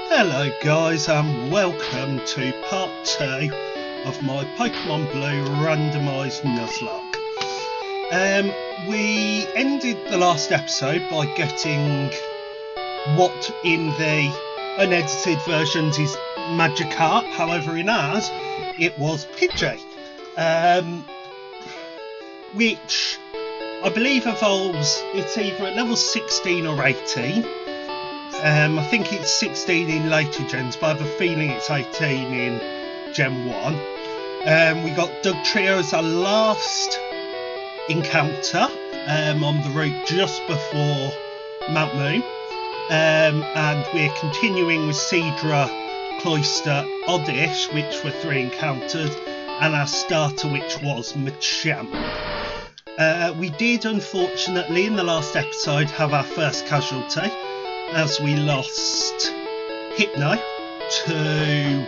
Hello guys and welcome to part 2 of my Pokemon Blue Randomised Nuzlocke. We ended the last episode by getting what in the unedited versions is Magikarp, however in ours it was Pidgey, which I believe evolves, it's either at level 16 or 18. I think it's 16 in later gens, but I have a feeling it's 18 in Gen 1. We got Dugtrio as our last encounter on the route just before Mount Moon. And we're continuing with Seadra, Cloyster, Oddish, which were 3 encounters, and our starter, which was Machamp. We did, unfortunately, in the last episode, have our first casualty, as we lost Hypno to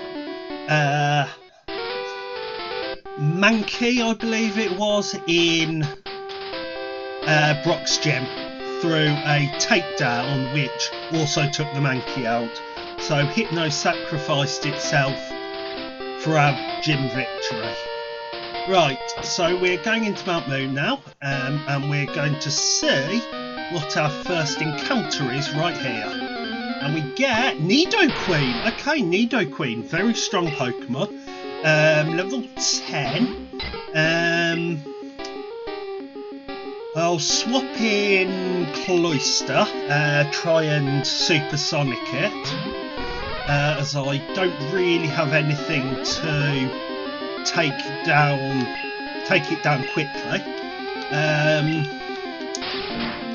Mankey, I believe it was, in Brock's Gym through a takedown, which also took the Mankey out. So Hypno sacrificed itself for our gym victory. Right, so we're going into Mount Moon now, and we're going to see what our first encounter is right here. And we get Nidoqueen. Okay, Nidoqueen, very strong Pokemon. Level 10. I'll swap in Cloyster, try and supersonic it, as I don't really have anything to take it down quickly.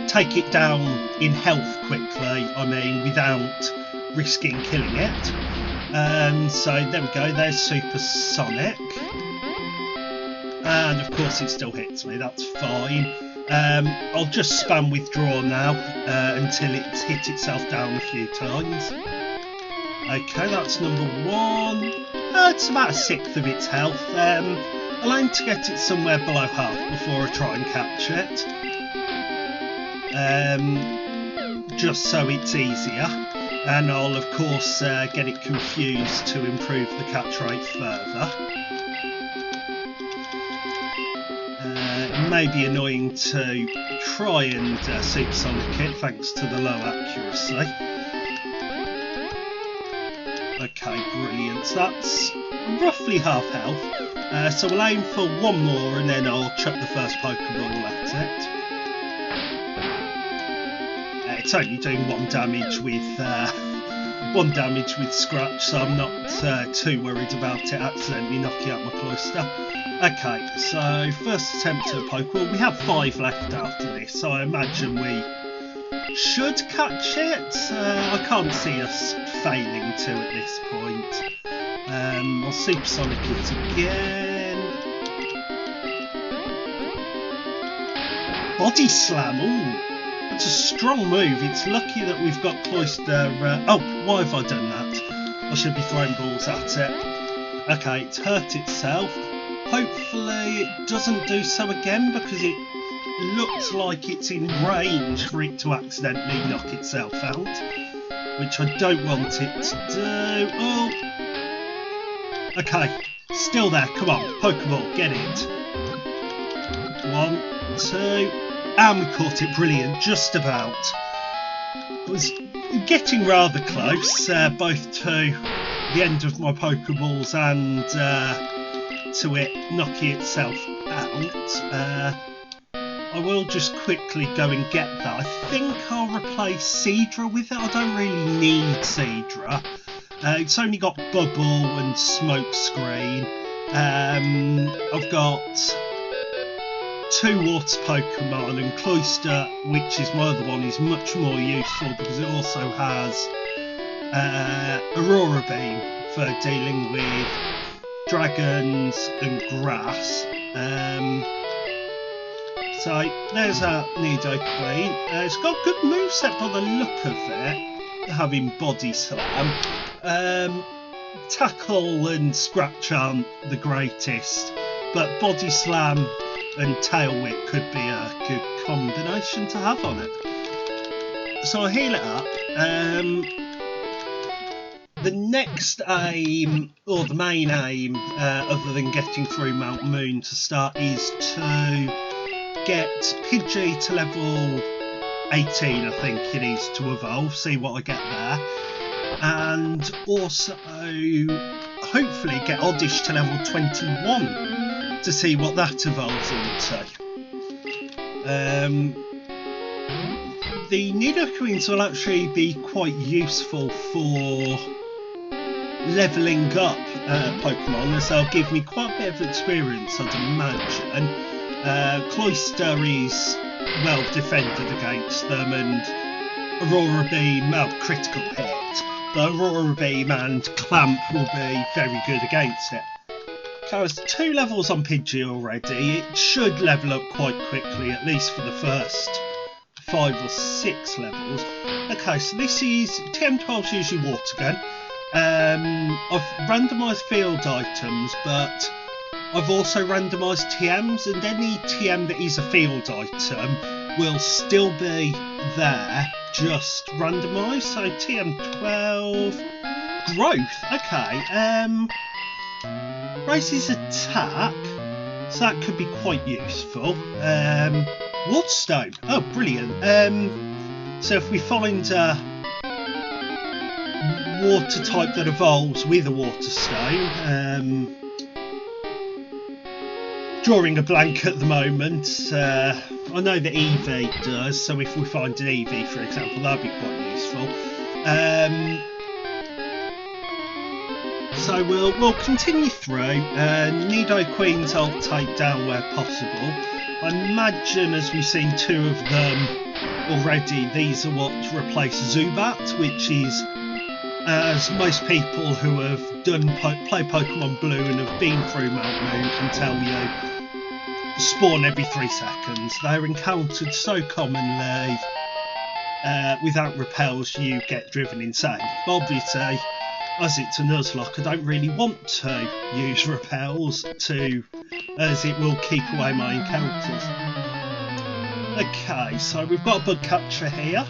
Take it down in health quickly, I mean, without risking killing it. So there we go, there's Supersonic. And of course it still hits me, that's fine. I'll just spam withdraw now until it's hit itself down a few times. Okay, that's number 1. It's about a 1/6 of its health. I'll aim to get it somewhere below half before I try and catch it. Just so it's easier, and I'll of course get it confused to improve the catch rate further. It may be annoying to try and supersonic it thanks to the low accuracy. Okay, brilliant, so that's roughly half health, so we'll aim for 1 more and then I'll chuck the first Pokeball at it. It's only doing 1 damage with Scratch, so I'm not too worried about it accidentally knocking out my Cloyster. Okay, so first attempt at a Pokeball. We have 5 left after this, so I imagine we should catch it. I can't see us failing to at this point. I'll supersonic it again. Body Slam, ooh. It's a strong move. It's lucky that we've got Cloyster. Oh, why have I done that? I should be throwing balls at it. Okay, it's hurt itself. Hopefully it doesn't do so again, because it looks like it's in range for it to accidentally knock itself out, which I don't want it to do. Oh, okay, still there. Come on, Pokeball, get it. 1, 2. And we caught it, brilliant, just about. It was getting rather close, both to the end of my Pokeballs and to it knocking itself out. I will just quickly go and get that. I think I'll replace Seadra with it. I don't really need Seadra. It's only got Bubble and Smokescreen. I've got 2 water Pokemon, and Cloyster, which is my other one, is much more useful because it also has Aurora Beam for dealing with dragons and grass. So there's our Nidoqueen. It's got good moveset by the look of it, having Body Slam. Tackle and Scratch aren't the greatest, but Body Slam and Tail Whip could be a good combination to have on it. So I heal it up. the next aim, or the main aim, other than getting through Mount Moon to start, is to get Pidgey to level 18, I think it is, to evolve, see what I get there. And also, hopefully get Oddish to level 21 to see what that evolves into. The Nidoqueens will actually be quite useful for levelling up Pokemon, as they'll give me quite a bit of experience, I'd imagine. Cloyster is well defended against them, and Aurora Beam, well, critical hit, but Aurora Beam and Clamp will be very good against it. Okay, there's 2 levels on Pidgey already. It should level up quite quickly, at least for the first 5 or 6 levels. Okay, so this is TM12's usually Water Gun. I've randomised field items, but I've also randomised TMs, and any TM that is a field item will still be there, just randomised. So TM12, Growth, okay, raises attack, so that could be quite useful. Waterstone, oh brilliant. So if we find a water type that evolves with a Waterstone, drawing a blank at the moment. I know that Eevee does, so if we find an Eevee, for example, that'd be quite useful. So we'll continue through. Nidoqueens I'll take down where possible. I imagine, as we've seen 2 of them already, these are what replace Zubat, which is, as most people who have played Pokemon Blue and have been through Mount Moon can tell you, spawn every 3 seconds. They're encountered so commonly. Without repels, you get driven insane. But obviously, as it's a Nuzlocke, I don't really want to use repels as it will keep away my encounters. Okay, so we've got a bug catcher here.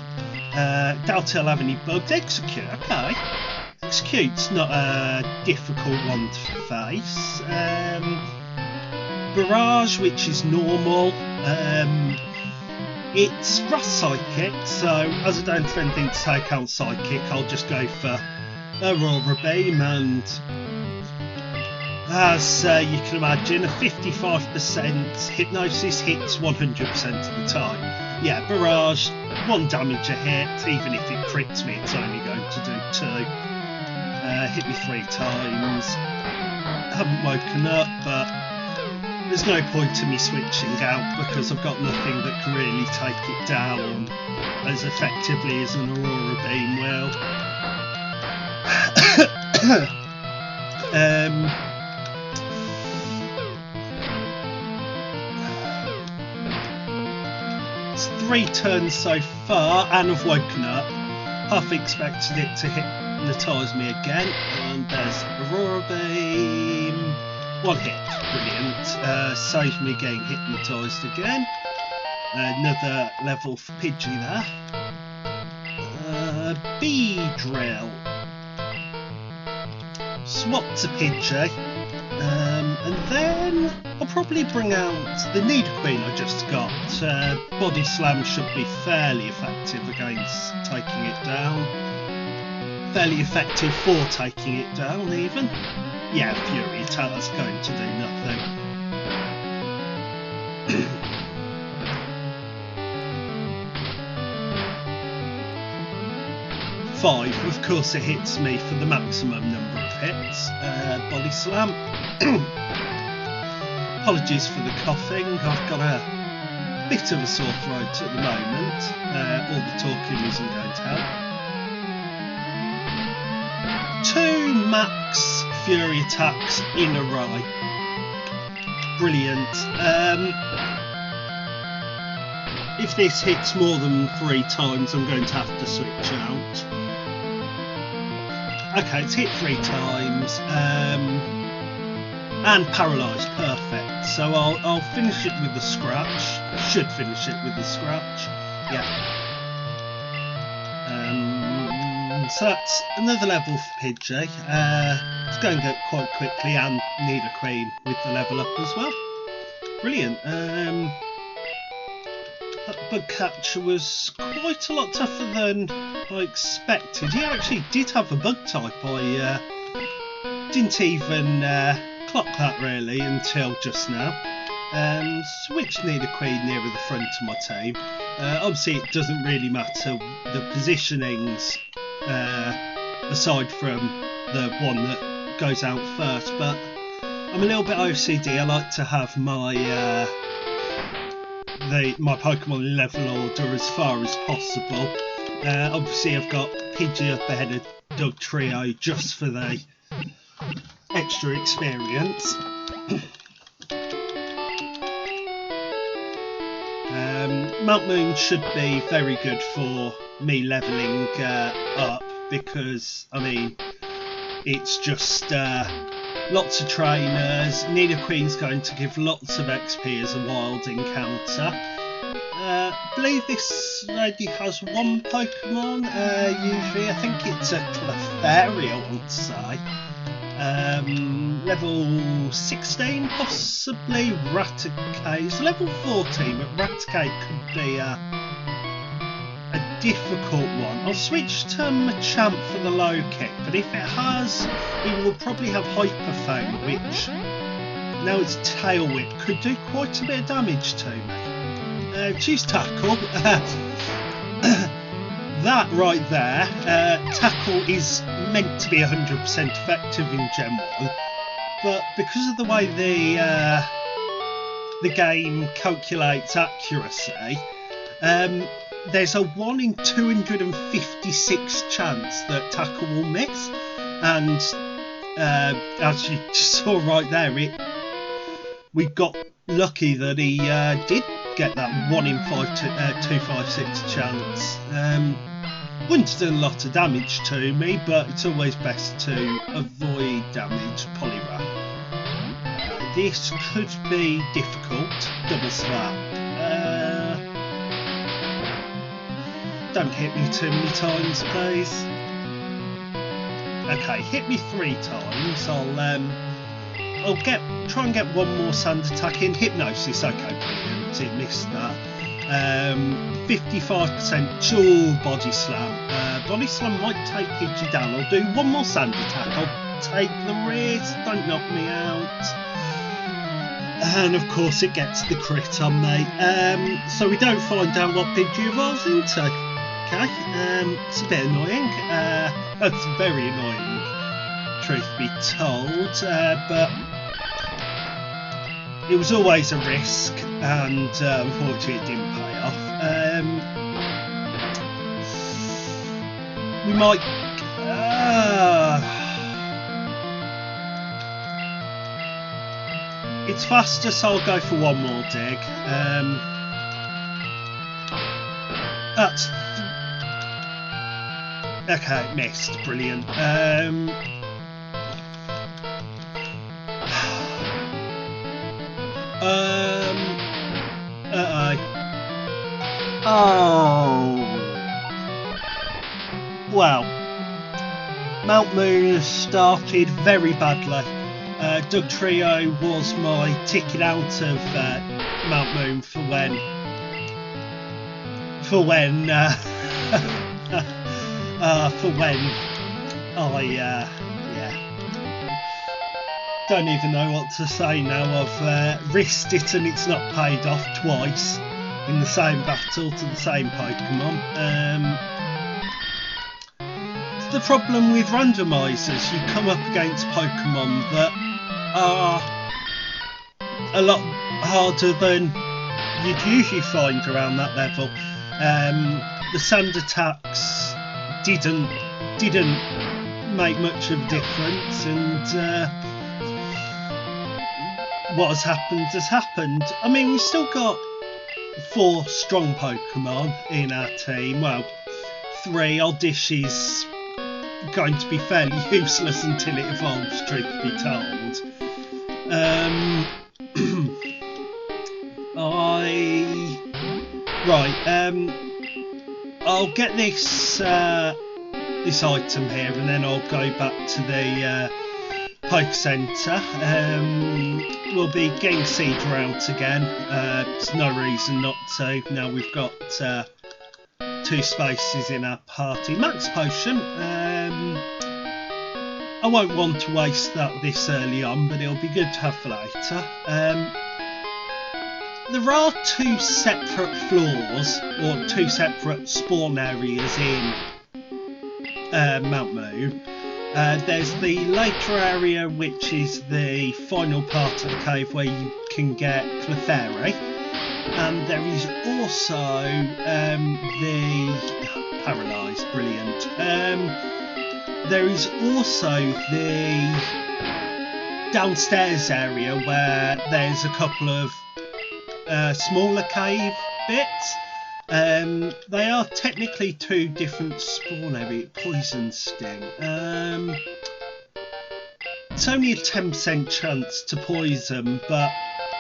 Doubt he'll have any bugs. Execute, okay. Execute's not a difficult one to face. Barrage, which is normal. It's Grass Psychic, so as I don't have anything to take out Psychic, I'll just go for Aurora Beam, and as you can imagine, a 55% Hypnosis hits 100% of the time. Yeah, Barrage, 1 damage a hit, even if it crits me, it's only going to do 2. Hit me 3 times. I haven't woken up, but there's no point in me switching out because I've got nothing that can really take it down as effectively as an Aurora Beam will. It's 3 turns so far, and I've woken up. Half expected it to hypnotise me again, and there's Aurora Beam. 1 hit, brilliant. Saves me getting hypnotised again. Another level for Pidgey there. Beedrill. Swap to Pidgey. And then I'll probably bring out the Nidoqueen I just got. Body Slam should be fairly effective against taking it down. Fairly effective for taking it down, even. Yeah, Fury Attack, that's going to do nothing. 5, of course it hits me for the maximum number of hits. Body Slam. Apologies for the coughing, I've got a bit of a sore throat at the moment. All the talking isn't going to help. 2 max Fury attacks in a row. Brilliant. If this hits more than 3 times, I'm going to have to switch out. Okay, it's hit 3 times. And paralysed, perfect. So I'll finish it with the scratch. Should finish it with the scratch. Yeah. And so that's another level for Pidgey. It's going to go quite quickly, and Nidoqueen with the level up as well. Brilliant. That bug catcher was quite a lot tougher than I expected. He actually did have a bug type. I didn't even clock that really until just now. Switched Nidoqueen nearer the front of my team. Obviously it doesn't really matter the positionings aside from the one that goes out first, but I'm a little bit OCD. I like to have my my Pokemon in level order as far as possible. Obviously I've got Pidgey up ahead of Dugtrio just for the extra experience. Mount Moon should be very good for me levelling up, because I mean it's just lots of trainers. Nidoqueen's going to give lots of XP as a wild encounter. I believe this lady has one Pokemon usually. I think it's a Clefairy, I want to say. Level 16 possibly. Raticate level 14, but Raticate could be a difficult one. I'll switch to Machamp for the low kick, but if it has, it will probably have Hyper Fang, which now it's Tail Whip could do quite a bit of damage to me. Choose Tackle. That right there, Tackle is meant to be 100% effective in Gen 1, but because of the way the game calculates accuracy, there's a 1 in 256 chance that Tackle will miss, and as you saw right there, we got lucky that he did get that 1 in 256 chance. Wouldn't have done a lot of damage to me, but it's always best to avoid damage. Poliwrath. This could be difficult. Double Slap. Don't hit me too many times, please. Okay, hit me 3 times. I'll try and get one more Sand Attack in. Hypnosis, okay, brilliant. It missed that. 55% dual Body Slam. Body Slam might take Pidgey down. I'll do one more Sand Attack. I'll take the risk. Don't knock me out. And of course it gets the crit on me. So we don't find out what Pidgey evolves into. Okay, it's a bit annoying. That's very annoying, truth be told. But it was always a risk, and unfortunately it didn't pay off. We might... it's faster, so I'll go for one more dig. That's... okay, missed. Brilliant. Oh. Well, Mount Moon started very badly. Dugtrio was my ticket out of Mount Moon for when I don't even know what to say now. I've risked it and it's not paid off twice in the same battle to the same Pokemon. It's the problem with randomizers. You come up against Pokemon that are a lot harder than you'd usually find around that level. The Sand Attacks didn't make much of a difference, and what has happened. I mean, we've still got 4 strong Pokemon in our team. Well, 3. Oddish is going to be fairly useless until it evolves, truth be told. I'll get this this item here, and then I'll go back to the Poke Centre. We'll be getting Cedra out again. There's no reason not to. Now we've got 2 spaces in our party. Max Potion. I won't want to waste that this early on, but it'll be good to have for later. There are 2 separate floors, or 2 separate spawn areas in Mount Moon. There's the later area, which is the final part of the cave where you can get Clefairy, and there is also the paralysed, brilliant. There is also the downstairs area where there's a couple of smaller cave bits. They are technically 2 different spawn areas. Poison Sting. It's only a 10% chance to poison, but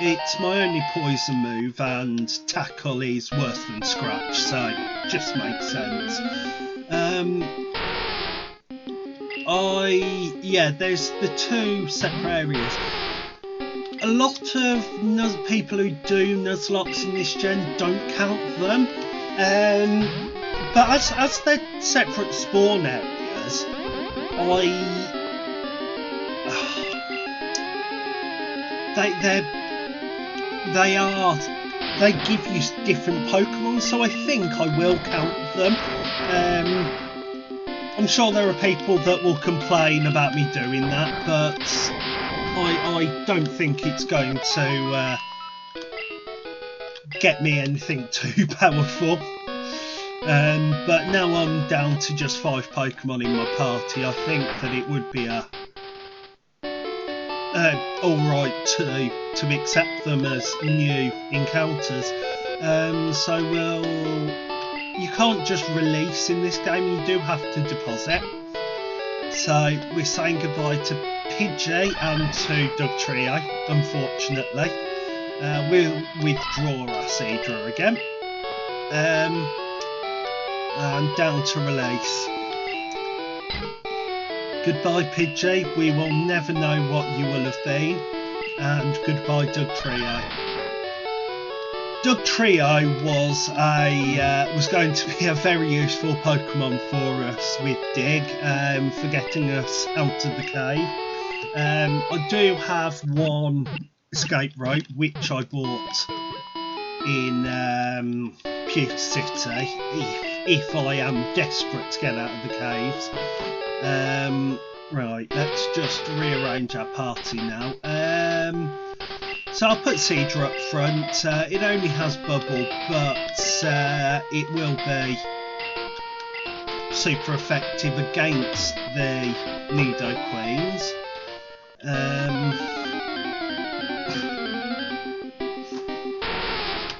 it's my only poison move, and tackle is worse than scratch, so it just makes sense. There's the 2 separate areas. A lot of people who do Nuzlocks in this gen don't count them, but as they're separate spawn areas, they give you different Pokemon, so I think I will count them. I'm sure there are people that will complain about me doing that, but I don't think it's going to get me anything too powerful. But now I'm down to just 5 Pokemon in my party. I think that it would be alright to accept them as new encounters. So you can't just release in this game, you do have to deposit. So we're saying goodbye to Pidgey and to Dugtrio, unfortunately. We'll withdraw our Cedra again. And down to release. Goodbye Pidgey, we will never know what you will have been. And goodbye Dugtrio. Dugtrio was going to be a very useful Pokemon for us with Dig, for getting us out of the cave. I do have 1 escape rope, which I bought in Pewter City, if I am desperate to get out of the caves. Right, let's just rearrange our party now. So I'll put Cedra up front. It only has Bubble, but it will be super effective against the Nidoqueens.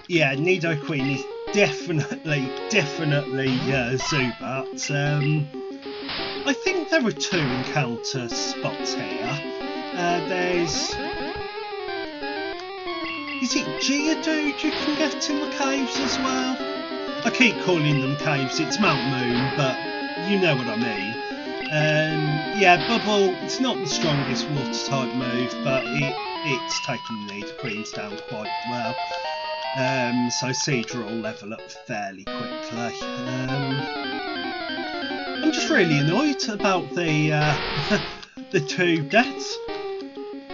Yeah, Nidoqueen is definitely Zubat. I think there are 2 encounter spots here. There's... Is it Geodude you can get in the caves as well? I keep calling them caves, it's Mount Moon, but you know what I mean. Yeah, Bubble, it's not the strongest water type move, but it's taking the Nidoqueens down quite well. So Cedra will level up fairly quickly. I'm just really annoyed about the 2 deaths.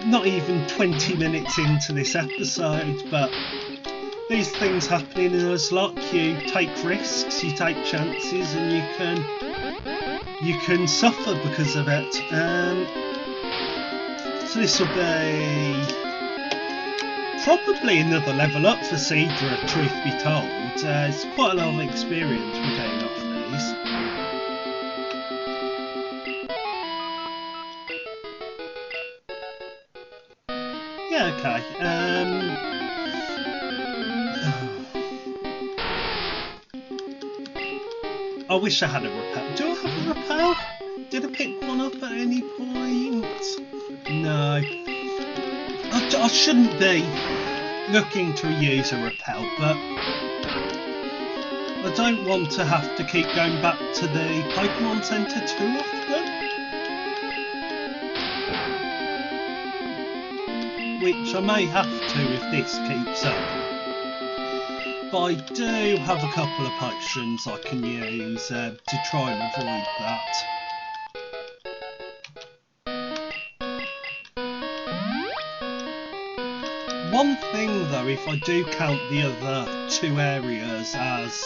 Not even 20 minutes into this episode, but these things happen in a Nuzlocke. You take risks, you take chances, and you can suffer because of it. So this will be probably another level up for Cedra, truth be told. It's quite a lot of experience we're getting off these. Yeah, okay. I wish I had a repel. Do I have a repel? Did I pick one up at any point? No. I shouldn't be looking to use a repel, but I I don't want to have to keep going back to the Pokemon Center too often. Which I may have to if this keeps up. But I do have a couple of potions I can use to try and avoid that. One thing though, if I do count the other two areas as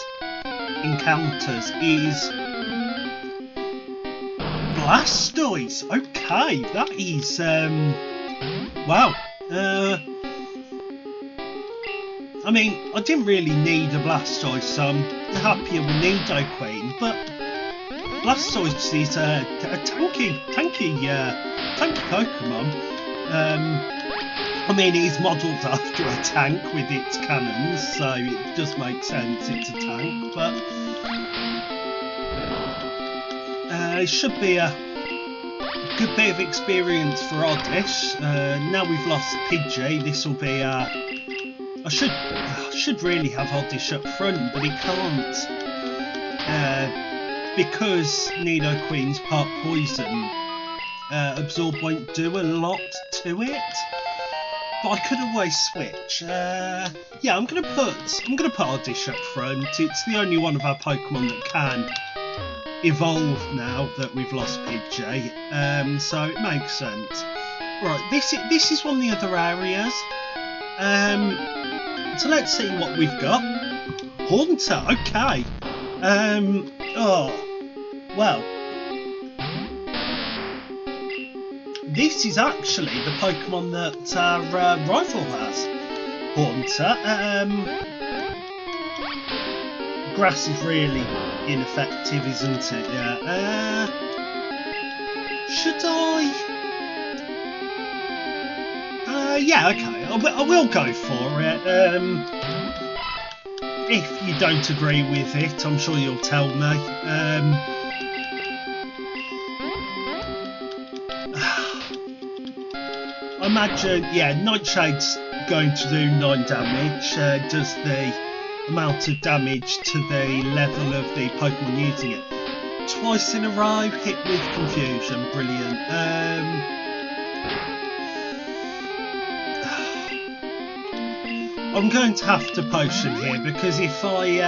encounters, is Blastoise. Okay, that is wow. I mean, I didn't really need a Blastoise, so I'm happier with Nidoqueen, but Blastoise is a tanky Pokemon. I mean, it is modelled after a tank with its cannons, so it does make sense it's a tank, but it should be a good bit of experience for Oddish. Now we've lost Pidgey, this will be I should really have Oddish up front, but it can't because Nidoqueen's part poison. Absorb won't do a lot to it, but I could always switch. Yeah, I'm gonna put Oddish up front. It's the only one of our Pokemon that can evolve now that we've lost Pidgey, so it makes sense. Right, this is one of the other areas. So let's see what we've got. Haunter, okay. Oh, well. This is actually the Pokemon that our rival has. Haunter. Grass is really ineffective, isn't it? Yeah. Should I? Yeah, okay. I will go for it. If you don't agree with it, I'm sure you'll tell me. I imagine, yeah, Nightshade's going to do 9 damage. Does the amount of damage to the level of the Pokemon using it. Twice in a row, hit with Confusion. Brilliant. I'm going to have to potion here because if I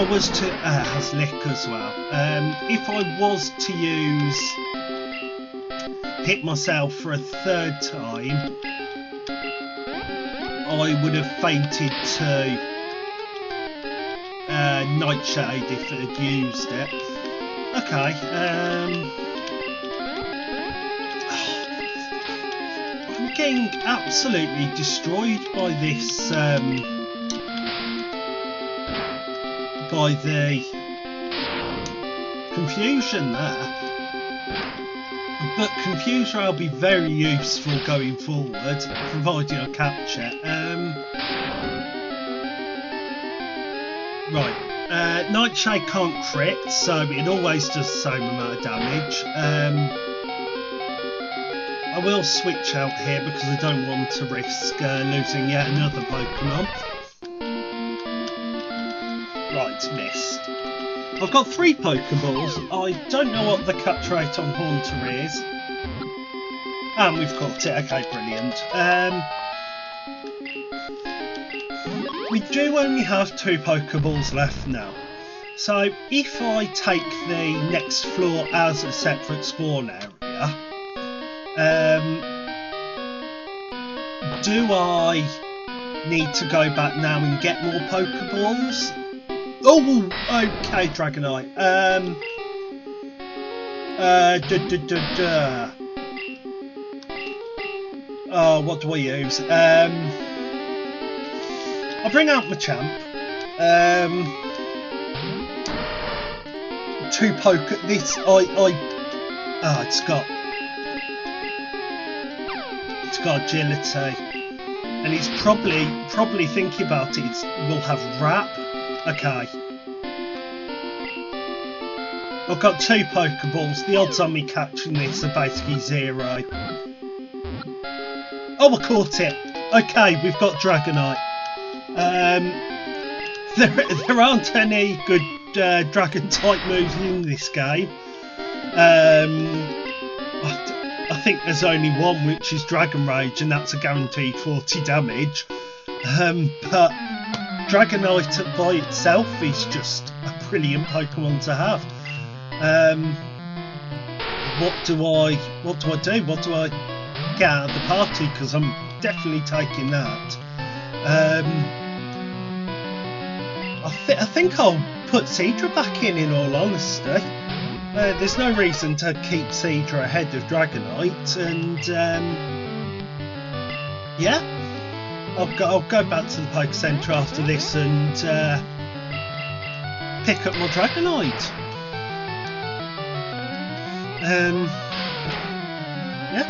was to has lick as well. If I was to hit myself for a third time, I would have fainted to Nightshade if it had used it. Okay. I'm getting absolutely destroyed by this. By the confusion there. But Confusion will be very useful going forward, provided I catch it. Right, Nightshade can't crit, so it always does the same amount of damage. I will switch out here because I don't want to risk losing yet another Pokemon. Right, missed. I've got 3 Pokeballs. I don't know what the catch rate on Haunter is. And we've caught it. Okay, brilliant. We do only have 2 Pokeballs left now. So if I take the next floor as a separate spawn area, do I need to go back now and get more Pokeballs? Oh, okay, Dragonite. Oh, what do I use? I'll bring out my champ. 2 poke. This it's got agility, and it's probably thinking about it. We'll have Wrap. Okay. I've got 2 Pokeballs. The odds on me catching this are basically 0. Oh, I caught it. Okay, we've got Dragonite. there aren't any good dragon type moves in this game. I think there's only one, which is Dragon Rage, and that's a guaranteed 40 damage. But Dragonite by itself is just a brilliant Pokemon to have. What do I do? What do I get out of the party? Because I'm definitely taking that. I think I'll put Seadra back in all honesty. There's no reason to keep Seadra ahead of Dragonite, and yeah, I'll go back to the Poke Centre after this and pick up my Dragonite. Yeah,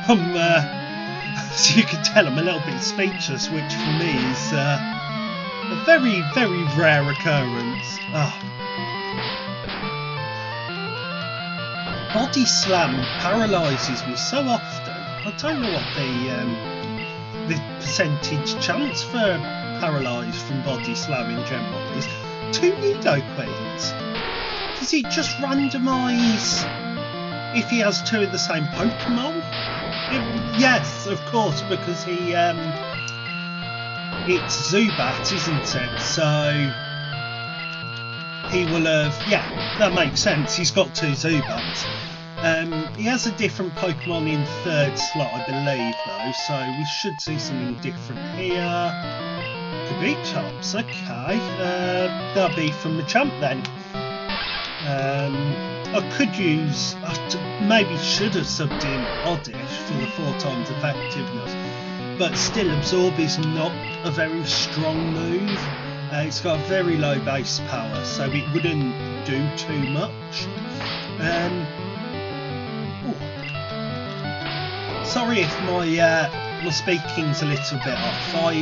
I'm as you can tell, I'm a little bit speechless, which for me is a very, very rare occurrence. Body Slam paralyses me so often. I don't know what the percentage chance for paralyse from Body Slam in Gen 1 is. 2 Nidoqueens. Does it just randomise if he has 2 of the same Pokemon? Yes, of course, because it's Zubat, isn't it? So he will have, yeah, that makes sense. He's got 2 Zubats. He has a different Pokemon in 3rd slot, I believe, though, so we should see something different here. Kabutops, okay. That'll be from the champ then. I could use, maybe should have subbed in Oddish for the 4 times effectiveness, but still Absorb is not a very strong move. It's got a very low base power, so it wouldn't do too much. Sorry if my speaking's a little bit off. I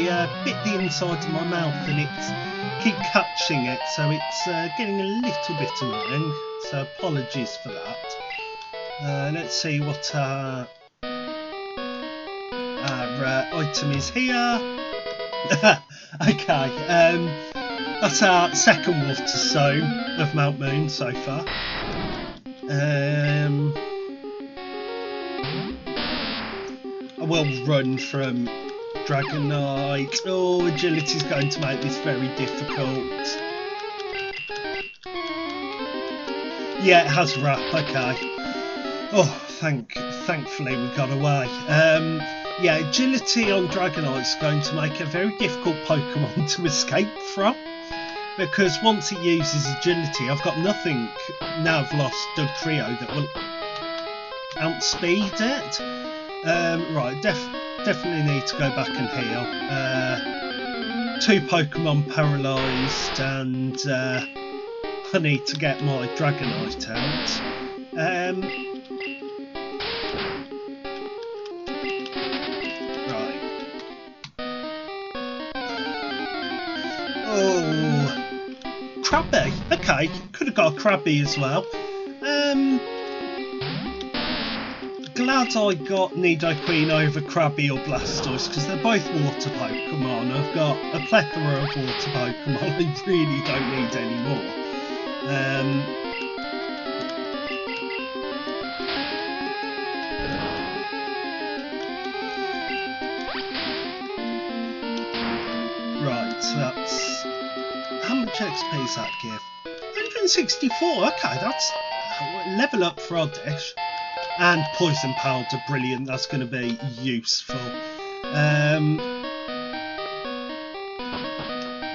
bit the inside of my mouth and it's keep catching it, so it's getting a little bit annoying. So apologies for that. Let's see what our item is here. Okay, that's our second Water Stone of Mount Moon so far. I will run from Dragonite. Oh, Agility's going to make this very difficult. Yeah, it has Wrap, okay. Oh, thankfully we got away. Yeah, Agility on Dragonite is going to make a very difficult Pokemon to escape from, because once it uses Agility, I've got nothing, now I've lost Dugtrio, that will outspeed it. Right, definitely need to go back and heal. 2 Pokemon paralysed, and I need to get my Dragonite out. Right. Oh, Krabby. Okay, could have got a Krabby as well. Glad I got Nidoqueen over Krabby or Blastoise, because they're both water Pokemon. I've got a plethora of water Pokemon. I really don't need any more. Right, so that's... How much XP does that give? 164, okay, that's level up for Oddish. And Poison Powder, brilliant, that's going to be useful.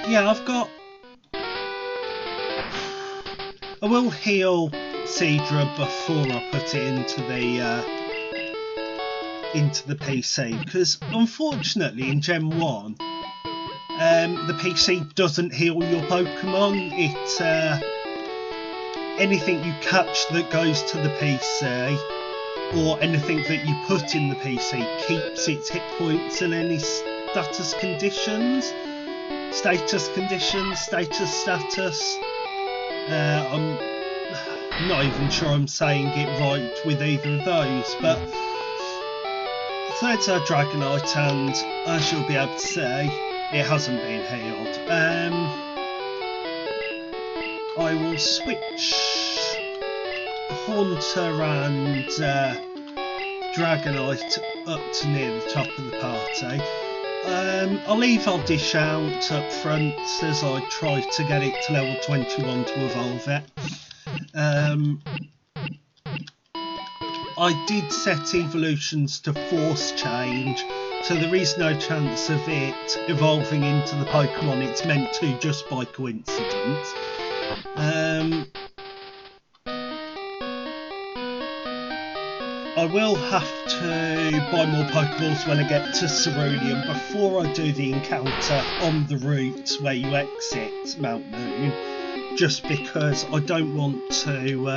Yeah, I've got... I will heal Seadra before I put it into the PC, because unfortunately in Gen 1 the PC doesn't heal your Pokemon. It anything you catch that goes to the PC, or anything that you put in the PC, keeps its hit points and any status. I'm not even sure I'm saying it right with either of those, but so that's our Dragonite, and as you'll be able to see, It hasn't been healed. I will switch Haunter and Dragonite up to near the top of the party. I'll leave Oddish out up front as I try to get it to level 21 to evolve it. I did set evolutions to force change, so there is no chance of it evolving into the Pokemon it's meant to just by coincidence. I will have to buy more Pokeballs when I get to Cerulean before I do the encounter on the route where you exit Mount Moon, just because I don't want to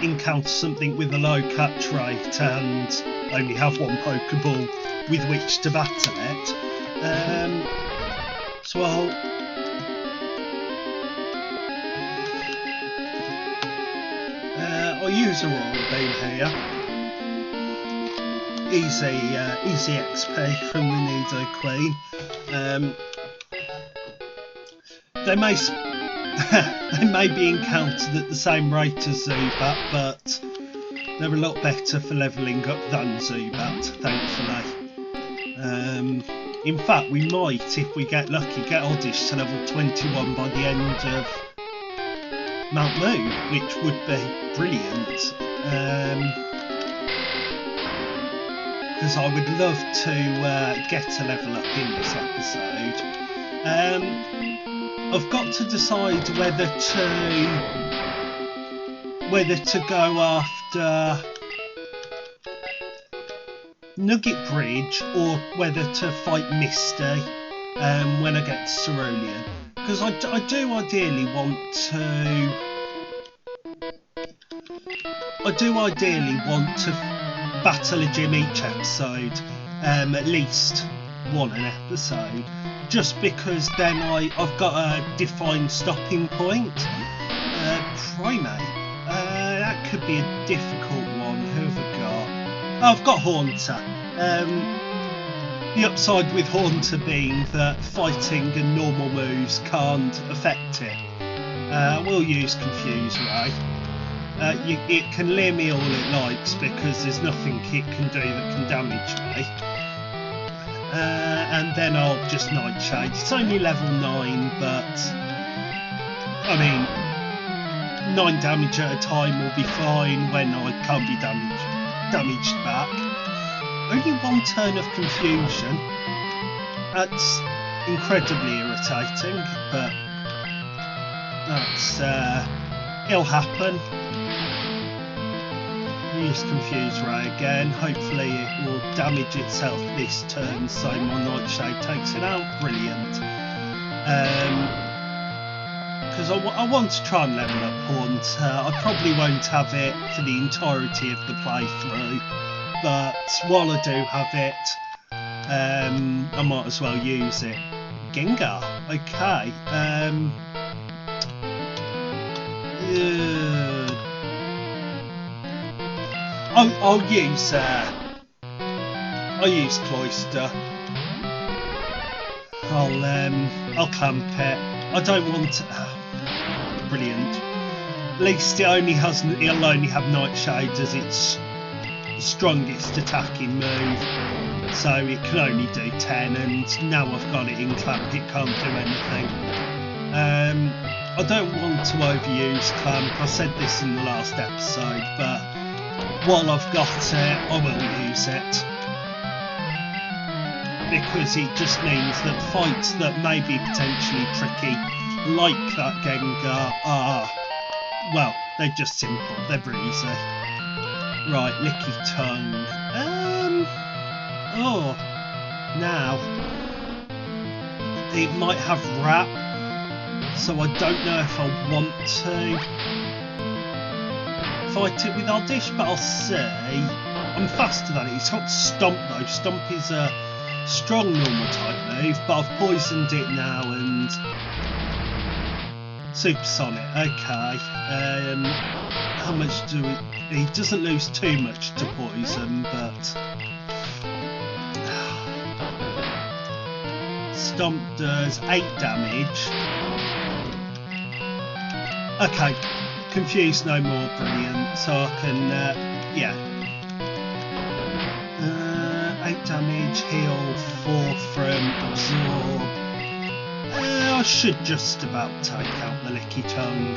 encounter something with a low catch rate and only have one Pokeball with which to battle it. So I'll use a Aurora Beam here. Easy XP from the Nido Queen. They may be encountered at the same rate as Zubat, but they're a lot better for levelling up than Zubat, thankfully. In fact, we might, if we get lucky, get Oddish to level 21 by the end of Mount Moon, which would be brilliant. Because I would love to get a level up in this episode. I've got to decide whether to go after Nugget Bridge or whether to fight Misty when I get to Cerulean, because I do ideally want to battle a gym each episode, at least one an episode, just because then I've got a defined stopping point. Primate, that could be a difficult one. Who have I got? Oh, I've got Haunter. The upside with Haunter being that fighting and normal moves can't affect it. We'll use Confuse Ray. It can lure me all it likes because there's nothing it can do that can damage me. And then I'll just Nightshade. It's only level 9, but I mean, 9 damage at a time will be fine when I can't be damaged back. Only 1 turn of confusion. That's incredibly irritating, but that's it'll happen. Use Confuse Ray again. Hopefully it will damage itself this turn, so my Nightshade takes it out. Brilliant. Because I want to try and level up Haunter. I probably won't have it for the entirety of the playthrough, but while I do have it, I might as well use it. Gengar. Okay. I'll use Cloyster. I'll clamp it. I don't want to. Brilliant. At least it'll only have Nightshade as its strongest attacking move, so it can only do 10. And now I've got it in clamp, it can't do anything. I don't want to overuse clamp. I said this in the last episode, but while I've got it, I will use it, because it just means that fights that may be potentially tricky, like that Gengar, are, well, they're just simple, they're breezy. Right, Licky Tongue. Oh, now it might have Wrap, so I don't know if I want to fight it with Oddish, but I'll see. I'm faster than it. It's got Stomp though. Stomp is a strong normal type move, but I've poisoned it now and Supersonic. Okay. How much do we? He doesn't lose too much to poison, but Stomp does 8 damage. Okay, Confuse no more, brilliant. So I can, yeah. 8 damage, heal 4 from Absorb. I should just about take out the Licky Tongue.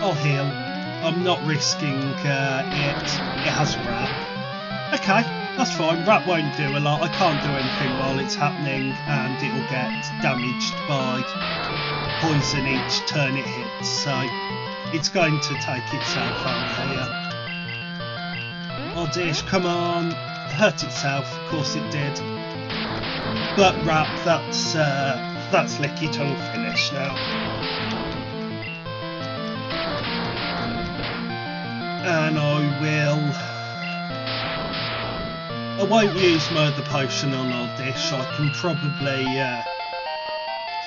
I'll heal. I'm not risking it. It has Wrap. Okay, that's fine. Wrap won't do a lot. I can't do anything while it's happening, and it'll get damaged by poison each turn it hits. So it's going to take itself out here. Oh, Dish, come on. Hurt itself. Of course it did. But Wrap, that's Licky Tongue finish now. And I won't use Murder Potion on our Dish. I can probably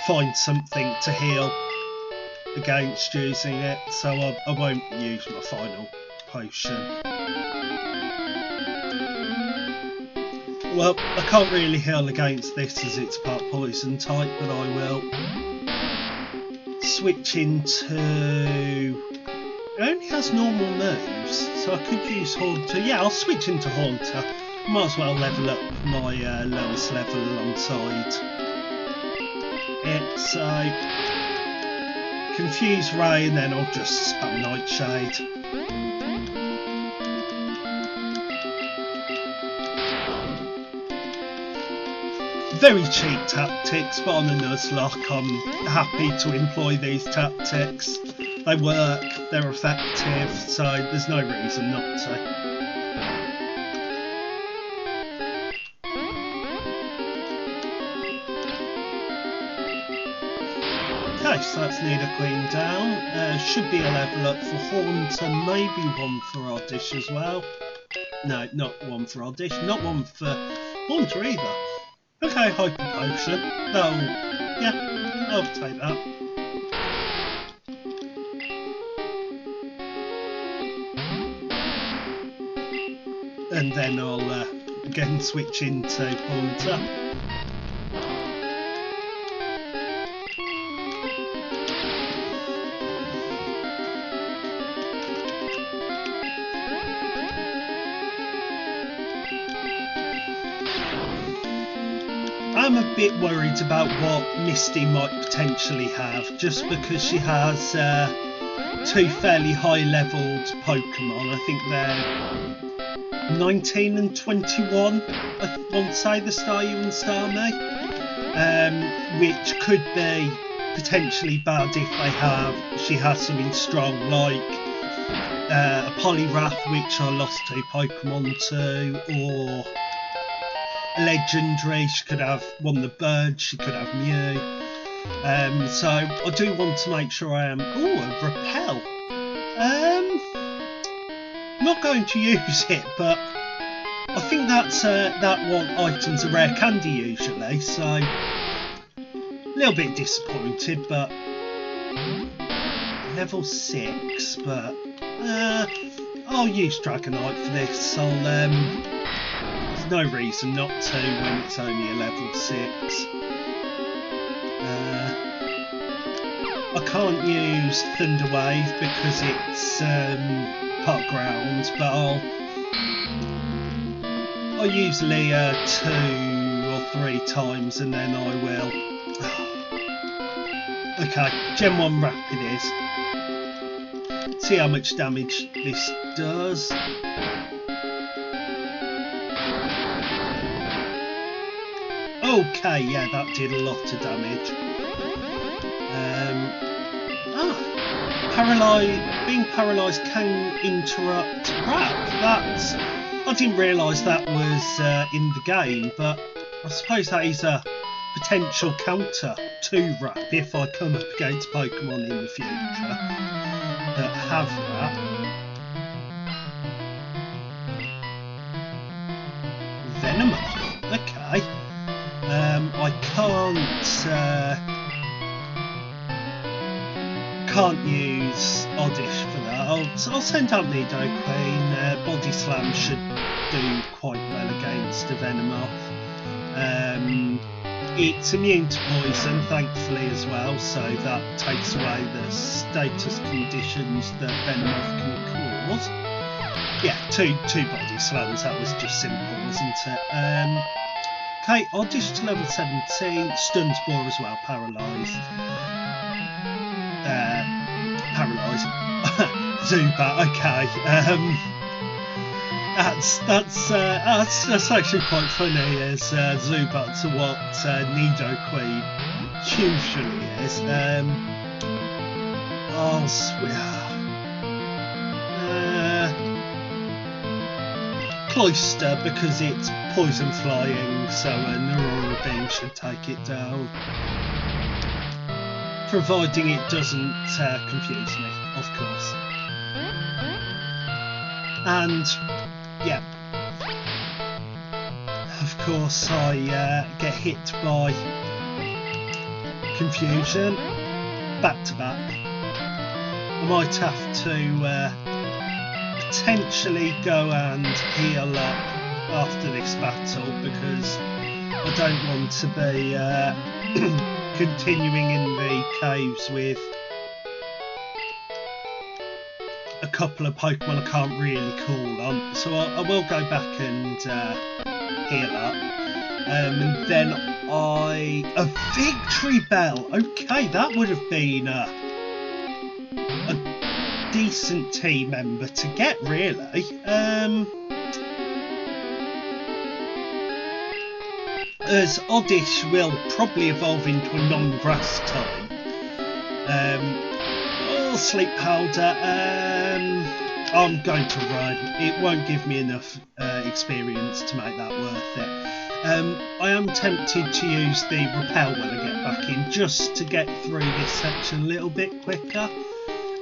find something to heal against using it, so I won't use my final potion. Well, I can't really heal against this as it's part poison type, but I will switch into... It only has normal moves, so I could use Haunter. Yeah, I'll switch into Haunter. Might as well level up my lowest level alongside it. So Confuse Ray, and then I'll just spam Nightshade. Very cheap tactics, but on a Nuzlocke I'm happy to employ these tactics. They work, they're effective, so there's no reason not to. Okay, so that's Nidoqueen down. Should be a level up for Haunter, maybe one for our Dish as well. No, not one for our Dish, not one for Haunter either. Okay, Hyper Potion. Yeah, I'll take that. And then I'll again switch into Haunter. I'm a bit worried about what Misty might potentially have, just because she has 2 fairly high leveled Pokemon. I think they're 19 and 21, I want to say, the Staryu and Starmie, which could be potentially bad if she has something strong like a Poliwrath, which I lost 2 Pokemon to, or a Legendary. She could have one of the birds, she could have Mew. So I do want to make sure I am... Ooh, a Repel. Not going to use it, but I think that's that one item's a rare candy usually, so a little bit disappointed, but level 6, but I'll use Dragonite for this. There's no reason not to when it's only a level 6. I can't use Thunder Wave because it's part ground, but I'll use Leah 2 or 3 times and then I will. Okay, Gen 1 Rapid is. See how much damage this does. Okay, yeah, that did a lot of damage. Being paralysed can interrupt Wrap. I didn't realise that was in the game, but I suppose that is a potential counter to Wrap if I come up against Pokemon in the future that have Wrap. Venomoth, okay. I can't use Oddish for So I'll send out Nidoqueen. Body Slam should do quite well against a Venomoth. It's immune to poison, thankfully, as well, so that takes away the status conditions that Venomoth can cause. Yeah, two Body Slams, that was just simple, wasn't it? Okay, Oddish to level 17, Stun Spore as well, Paralysed. Paralysed. Zubat, okay. That's actually quite funny, as Zubat to what Nidoqueen usually is. Oh, sweet. Cloister, because it's poison flying, so an Aurora Beam should take it down. Providing it doesn't confuse me, of course. And, yeah. Of course, I get hit by Confusion, back to back. I might have to potentially go and heal up after this battle, because I don't want to be continuing in the caves with a couple of Pokemon I can't really call on, so I will go back and heal up. And then a Victory Bell. Okay, that would have been a decent team member to get, really. As Oddish will probably evolve into a non-grass type. Sleep Powder. I'm going to run. It won't give me enough experience to make that worth it. I am tempted to use the Repel when I get back in, just to get through this section a little bit quicker.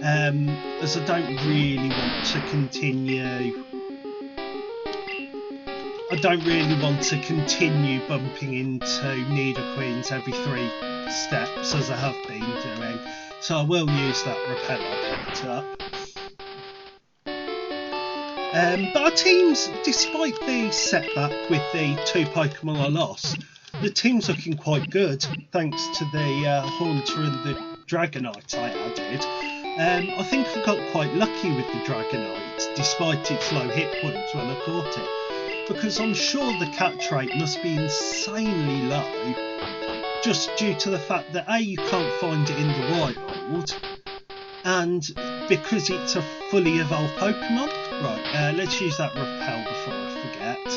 As I don't really want to continue. I don't really want to continue bumping into Nidoqueens every 3 steps as I have been doing. So I will use that Repel I picked up. But our teams, despite the setback with the 2 Pokemon I lost, the team's looking quite good, thanks to the Haunter and the Dragonite I added. I think I got quite lucky with the Dragonite, despite its low hit points when I caught it, because I'm sure the catch rate must be insanely low, just due to the fact that A, you can't find it in the wild, and because it's a fully evolved Pokemon. Right, let's use that Repel before I forget.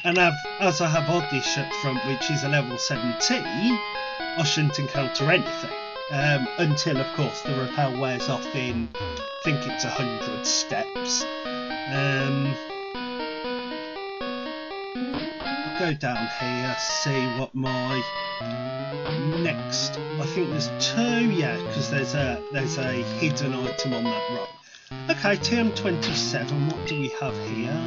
And as I have Oddish up front, which is a level 17, I shouldn't encounter anything. Until, of course, the Repel wears off in, I think it's 100 steps. I'll go down here, see what my next. I think there's 2, yeah, because there's a hidden item on that rock. Okay, TM27. What do we have here?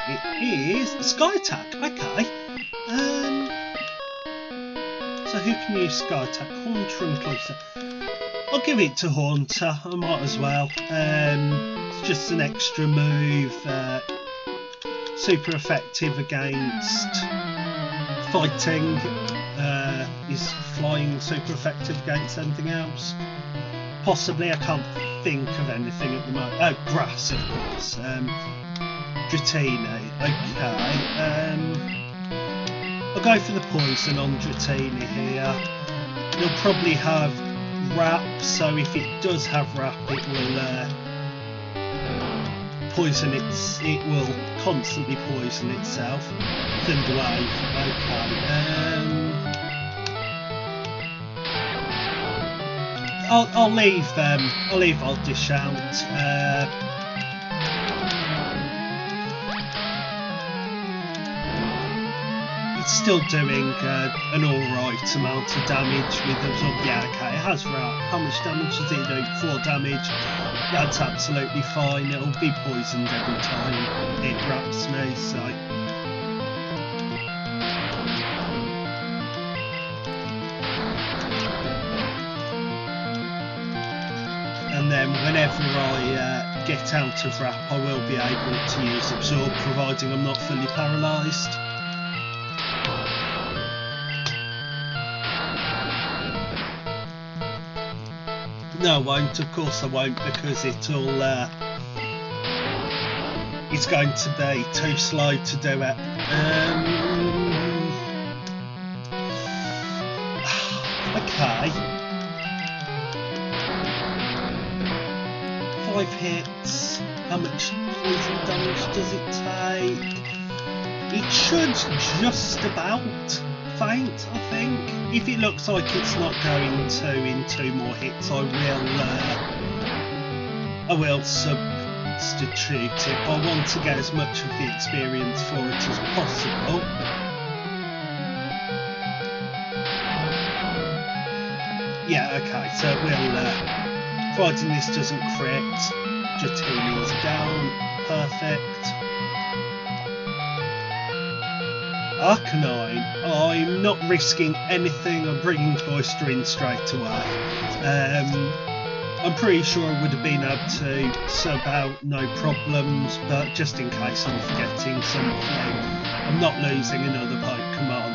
It is Sky Attack. Okay. So who can use Sky Attack? Haunter and Cloister. I'll give it to Haunter. I might as well. It's just an extra move. Super effective against fighting. Is flying super effective against anything else? Possibly. I can't think of anything at the moment. Oh, grass, of course. Dratini. Okay. I'll go for the poison on Dratini here. It'll probably have Wrap, so if it does have Wrap, it will poison it will constantly poison itself. Thunder Wave. Okay. I'll leave Oddish out. It's still doing an alright amount of damage with absorb. Yeah, okay, it has Wrap. How much damage is it doing? 4 damage. That's absolutely fine. It'll be poisoned every time it wraps me, so. whenever I get out of wrap, I will be able to use absorb, providing I'm not fully paralysed. No, I won't. Of course I won't, because it'll it's going to be too slow to do it. Okay. 5 hits. How much poison damage does it take? It should just about faint, I think. If it looks like it's not going to in 2 more hits, I will substitute it. I want to get as much of the experience for it as possible. Yeah, okay, so it will, providing this doesn't crit, just healing is down, perfect. Arcanine, I'm not risking anything, I'm bringing Cloyster in straight away. I'm pretty sure I would have been able to sub out no problems, but just in case I'm forgetting something, I'm not losing another Pokemon.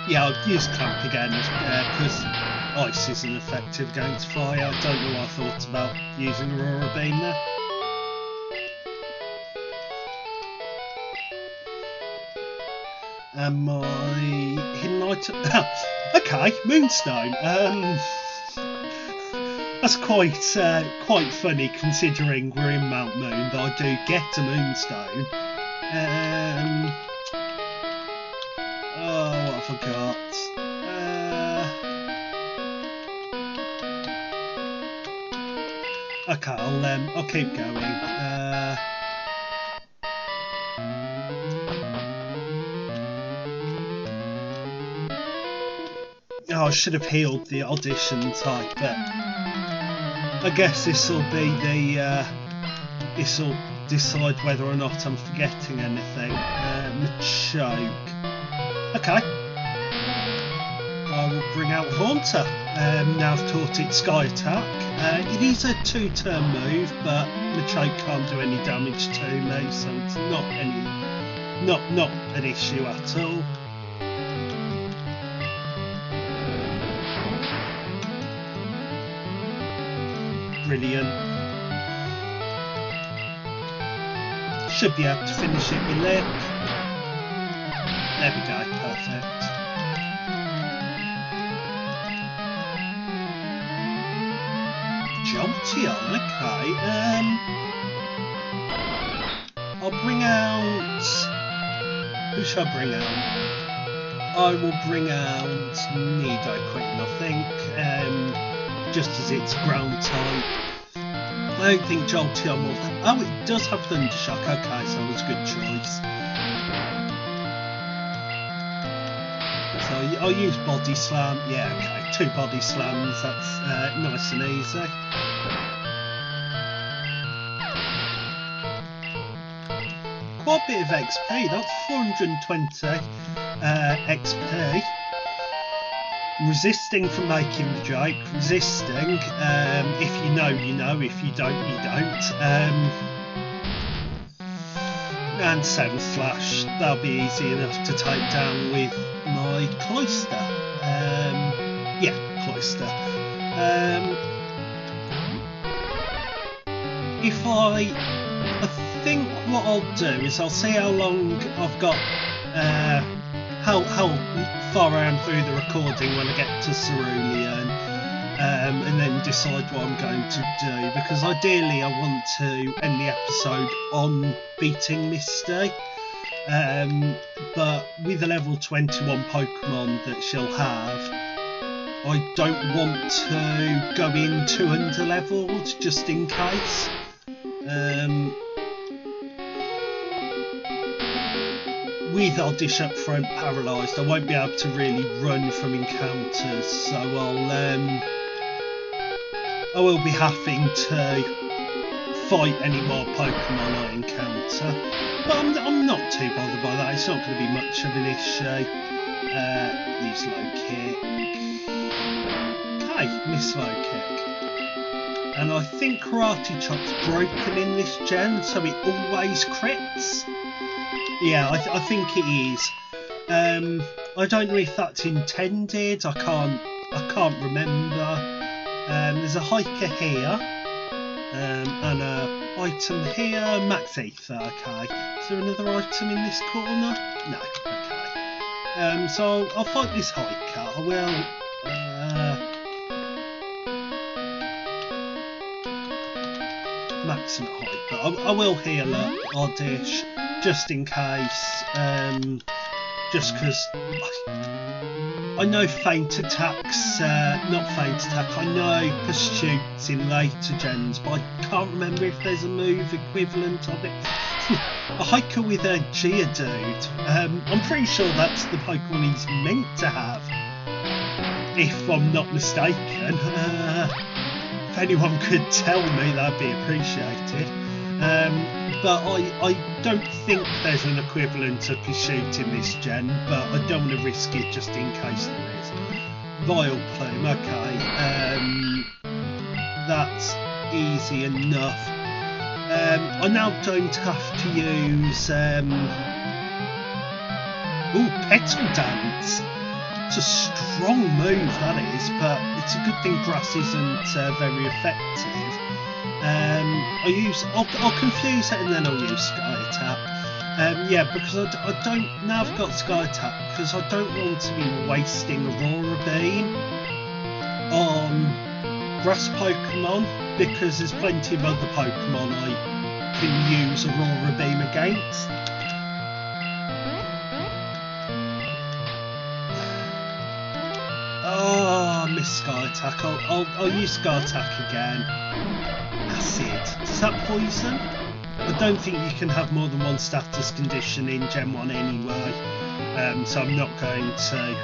Yeah, I'll use Clamp again, because Ice isn't effective against Fire. I don't know what I thought about using Aurora Beam there. And my hidden item... okay, Moonstone. That's quite funny, considering we're in Mount Moon, that I do get a Moonstone. Oh, what have I got? Okay, I'll keep going. Oh, I should have healed the audition type, but I guess this'll be the this'll decide whether or not I'm forgetting anything. Machoke. Okay. I will bring out Haunter. Now I've taught it Sky Attack. It is a 2-turn move, but Machoke can't do any damage to me, so it's not an issue at all. Brilliant. Should be able to finish it with Lip. There we go, perfect. Jolteon, okay. I'll bring out... Who should I bring out? I will bring out Nidoqueen, I think. Just as it's ground type. I don't think Jolteon will... Oh, it does have Thundershock. Okay, so it was a good choice. So I'll use Body Slam. Yeah, okay, 2 Body Slams. That's nice and easy. Quite a bit of XP. That's 420 XP. Resisting from making the joke, resisting, if you know, you know, if you don't, you don't. And 7 Slash, that'll be easy enough to take down with my Cloyster. Yeah, Cloyster. I think what I'll do is I'll see how long I've got, how far I am through the recording when I get to Cerulean, and then decide what I'm going to do, because ideally I want to end the episode on beating Misty, but with a level 21 Pokemon that she'll have, I don't want to go in too under-leveled just in case. With Oddish up front paralysed, I won't be able to really run from encounters, so I will be having to fight any more Pokemon I encounter. But I'm not too bothered by that, it's not going to be much of an issue. Use low kick. Okay, miss low kick. And I think Karate Chop's broken in this gen, so it always crits. Yeah, I think it is. I don't know if that's intended. I can't remember. There's a hiker here, and a item here. Max ether. Okay. Is there another item in this corner? No. Okay. So I'll fight this hiker. I will. Max and hiker. I will heal up Oddish just in case. Just because I know feint attacks, not feint attack, I know pursuits in later gens, but I can't remember if there's a move equivalent of it. A hiker with a Geodude, I'm pretty sure that's the Pokemon he's meant to have, if I'm not mistaken. If anyone could tell me, that'd be appreciated. But I don't think there's an equivalent of Pursuit in this gen, but I don't want to risk it just in case there is. Vileplume, okay. That's easy enough. I now don't have to use... Petal Dance! It's a strong move, that is, but it's a good thing Grass isn't very effective. I'll confuse it and then I'll use Sky Attack. Yeah, because I don't, now I've got Sky Attack, because I don't want to be wasting Aurora Beam on Grass Pokemon, because there's plenty of other Pokemon I can use Aurora Beam against. Oh, I missed Sky Attack. I'll use Sky Attack again. Acid. Is that poison? I don't think you can have more than one status condition in Gen 1 anyway, so I'm not going to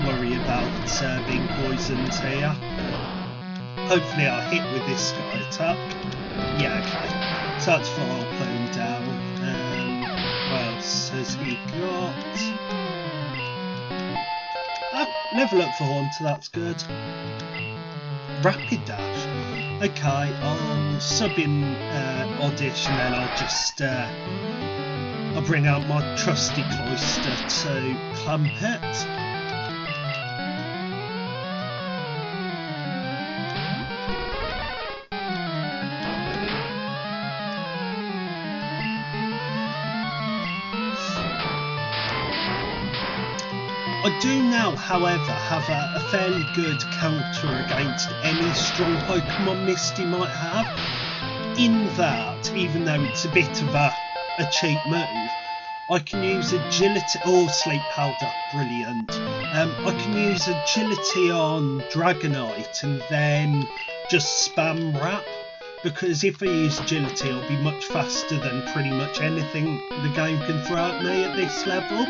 worry about being poisoned here. Hopefully I'll hit with this Sky Attack. Yeah, okay. So that's Vileplume down. What else has he got? Oh, level up for Haunter, that's good. Rapid Dash. Okay, I'll sub in Oddish and then I'll just I'll bring out my trusty Cloyster to clamp it. I do now, however, have a fairly good counter against any strong Pokemon Misty might have, in that, even though it's a bit of a cheap move, I can use Agility, or Sleep Powder, brilliant. I can use Agility on Dragonite and then just spam Wrap, because if I use Agility I'll be much faster than pretty much anything the game can throw at me at this level.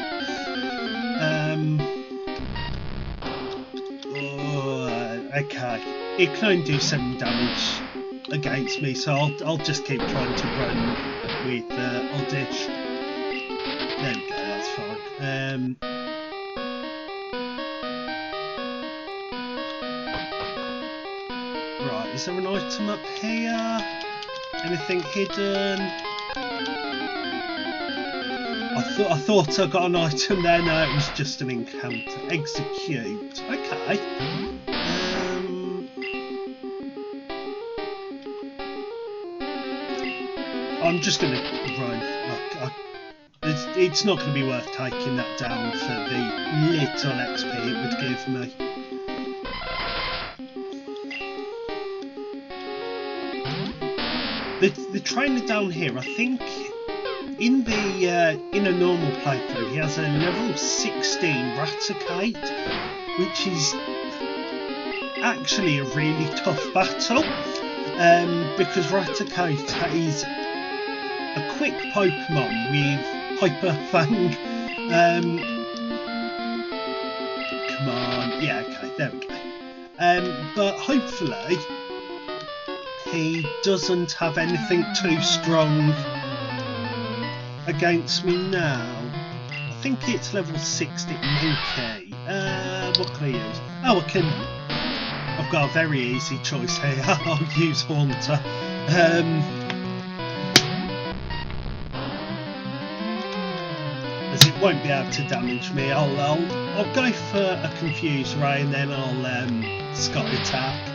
Okay, it can only do 7 damage against me, so I'll just keep trying to run with Oddish. There we go, that's fine. Right, is there an item up here? Anything hidden? I thought I got an item there. No, it was just an encounter. Execute. Okay. I'm just going to run. It's not going to be worth taking that down for the little XP it would give me. The trainer down here, I think, in a normal playthrough, he has a level 16 Raticate, which is actually a really tough battle, because Raticate is a quick Pokemon with Hyper Fang. Come on, yeah, okay, there we go. But hopefully he doesn't have anything too strong against me now. I think it's level 60 monkey. What can I use? Oh, I've got a very easy choice here. I'll use Haunter. As it won't be able to damage me. I'll go for a Confuse Ray and then I'll Sky Attack.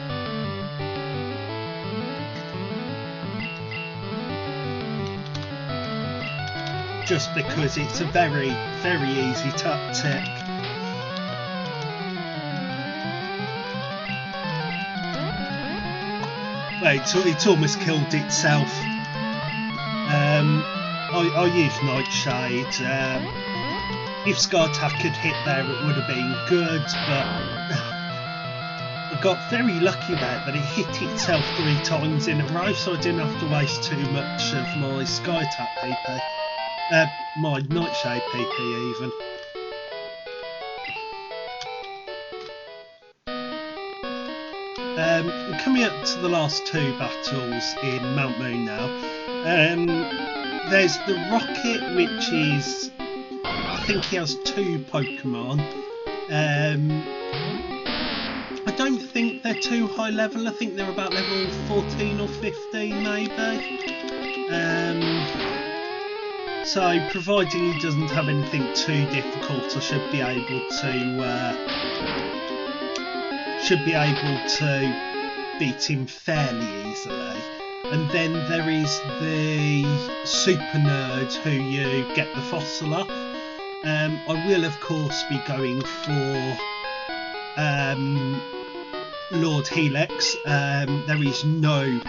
Just because it's a very, very easy tactic. Wait, it's almost killed itself. I used Nightshade. If Sky Attack had hit there, it would have been good, but I got very lucky there that it hit itself 3 times in a row, so I didn't have to waste too much of my Sky Attack PP. My Nightshade PP even. Coming up to the last 2 battles in Mount Moon now. There's the Rocket, which is, I think he has 2 Pokemon. I don't think they're too high level. I think they're about level 14 or 15 maybe. So providing he doesn't have anything too difficult, I should be able to beat him fairly easily. And then there is the Super Nerd who you get the fossil off. I will of course be going for Lord Helix. There is no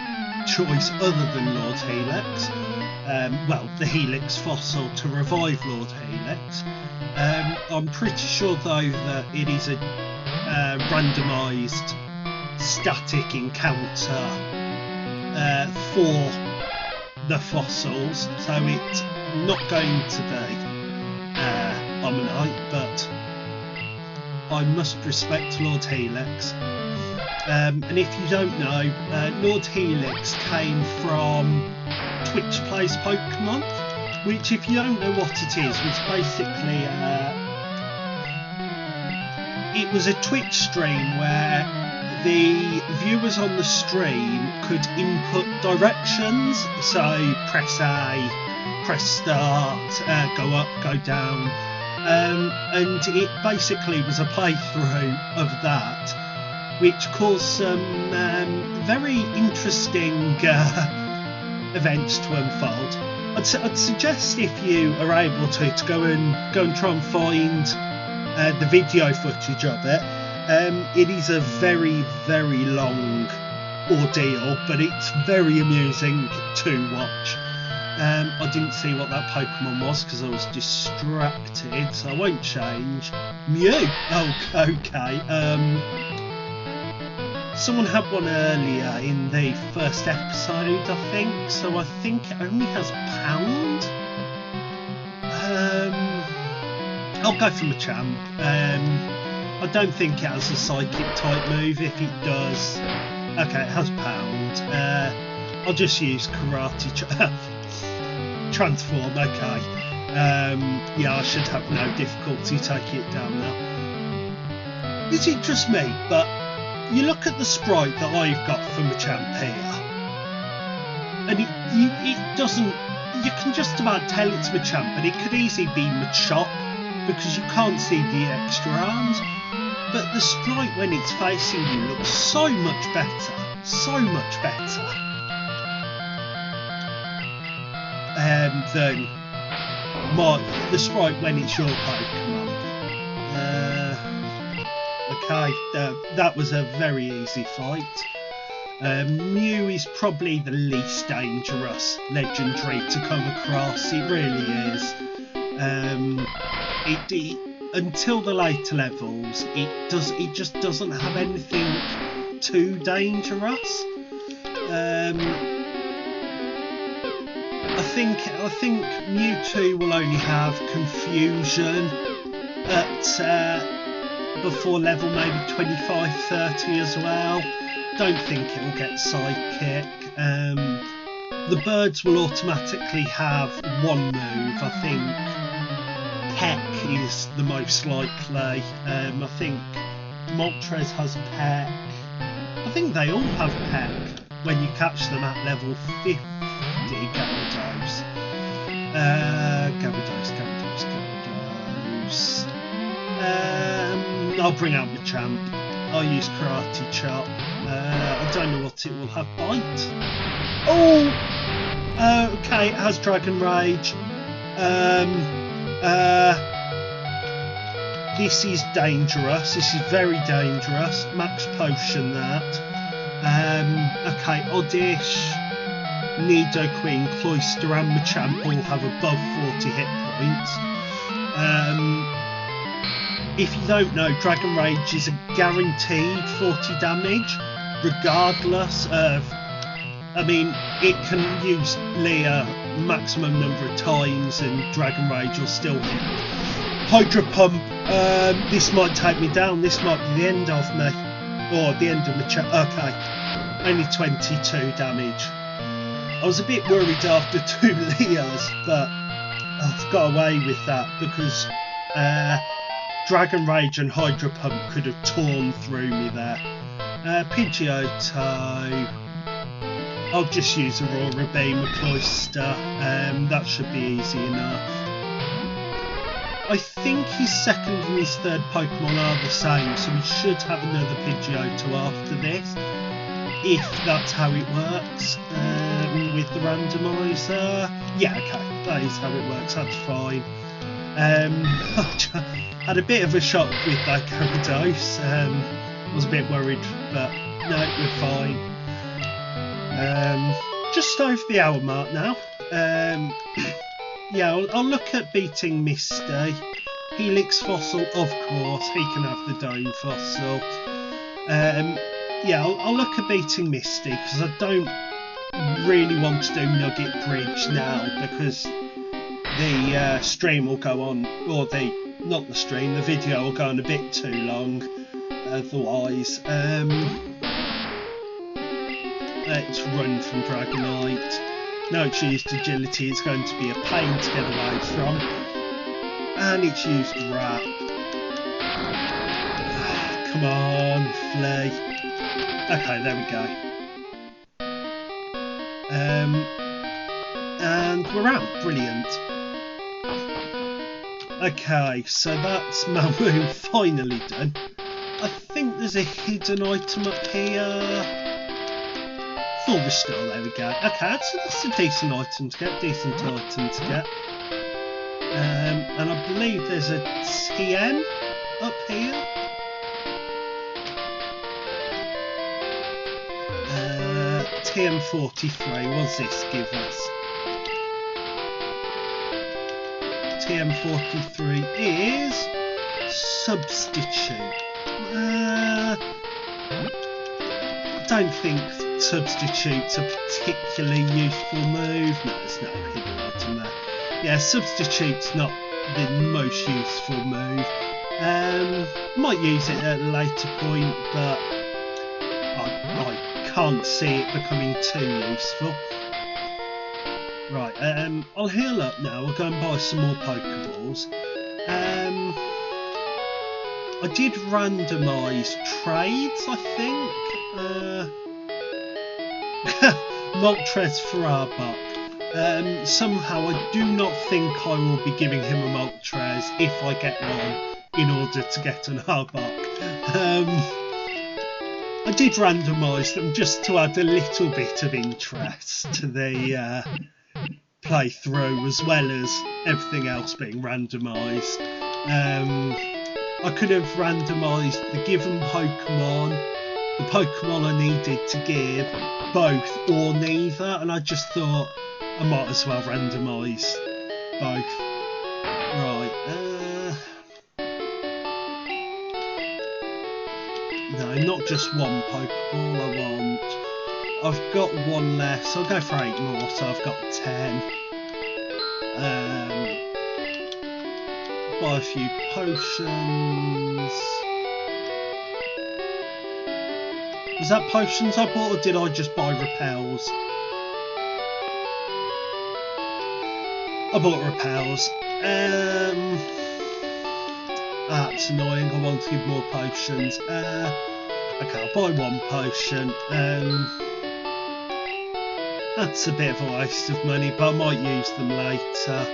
choice other than Lord Helix. Well, the Helix fossil to revive Lord Helix. I'm pretty sure though that it is a randomised static encounter for the fossils, so it's not going to be Omanyte, but I must respect Lord Helix. And if you don't know, Lord Helix came from Twitch Plays Pokemon, which, if you don't know what it is, was basically it was a Twitch stream where the viewers on the stream could input directions, so press A, press start, go up, go down, and it basically was a playthrough of that, which caused some very interesting events to unfold. I'd suggest, if you are able to go and try and find the video footage of it. It is a very, very long ordeal, but it's very amusing to watch. I didn't see what that Pokemon was because I was distracted, so I won't change. Mew! Oh, okay. Someone had one earlier in the first episode, I think, so I think it only has Pound. I'll go for Machamp. I don't think it has a Psychic type move. If it does, okay, it has Pound. I'll just use Karate Transform, okay. Yeah, I should have no difficulty taking it down now. Is it just me, but you look at the sprite that I've got for Machamp here, and it doesn't, you can just about tell it's Machamp, but it could easily be Machop, because you can't see the extra arms. But the sprite when it's facing you looks so much better, than the sprite when it's your Pokemon. Okay, that was a very easy fight. Mew is probably the least dangerous legendary to come across. It really is. Until the later levels, it just doesn't have anything too dangerous. I think Mewtwo will only have Confusion at before level maybe 25-30 as well. Don't think it will get Psychic. The birds will automatically have one move, I think. Peck is the most likely. I think Moltres has Peck. I think they all have Peck when you catch them at level 50. Gyarados. Gyarados. I'll bring out Machamp. I'll use Karate Chop. I don't know what it will have. Bite? Oh! Okay, it has Dragon Rage. This is dangerous. This is very dangerous. Max Potion that. Okay, Oddish, Nidoqueen, Cloyster and Machamp all have above 40 hit points. If you don't know, Dragon Rage is a guaranteed 40 damage, regardless of... I mean, it can use Leah maximum number of times and Dragon Rage will still hit. Hydro Pump, this might take me down, this might be the end of me. Or the end of Machamp. Okay, only 22 damage. I was a bit worried after 2 Leahs, but I've got away with that because Dragon Rage and Hydro Pump could have torn through me there. Pidgeotto. I'll just use Aurora Beam or Cloyster. That should be easy enough. I think his second and his third Pokemon are the same, so we should have another Pidgeotto after this, if that's how it works with the randomizer. Yeah, okay, that is how it works, that's fine. I had a bit of a shock with that Gyarados. Was a bit worried, but no, we're fine. Just over the hour mark now. Yeah, I'll look at beating Misty. Helix Fossil, of course, he can have the Dome Fossil. Yeah, I'll look at beating Misty because I don't really want to do Nugget Bridge now because the stream will go on, or not the stream, the video will go on a bit too long otherwise. Let's run from Dragonite. No, it's used Agility, it's going to be a pain to get away from. And it's used Wrap. Come on, Flea. Okay, there we go. And we're out, brilliant. Okay, so that's Mamu finally done. I think there's a hidden item up here. Full Restore, there we go. Okay, that's a decent item to get, and I believe there's a TM up here. TM43, what's this give us? TM43 is Substitute. I don't think Substitute's a particularly useful move. No, there's no hidden item there. Yeah, Substitute's not the most useful move. Might use it at a later point, but I can't see it becoming too useful. Right, I'll heal up now. I'll go and buy some more Pokeballs. I did randomise trades, I think. Moltres for Arbok. Somehow I do not think I will be giving him a Moltres if I get one in order to get an Arbok. I did randomise them just to add a little bit of interest to the playthrough as well as everything else being randomised. I could have randomised the given Pokemon, the Pokemon I needed to give, both or neither, and I just thought I might as well randomise both. Right, no, not just one Pokeball I want. I've got one less, so I'll go for 8 more, so I've got 10. Buy a few potions. Was that potions I bought, or did I just buy repels? I bought repels. That's annoying. I want to give more potions. Okay, I'll buy 1 potion. That's a bit of a waste of money, but I might use them later.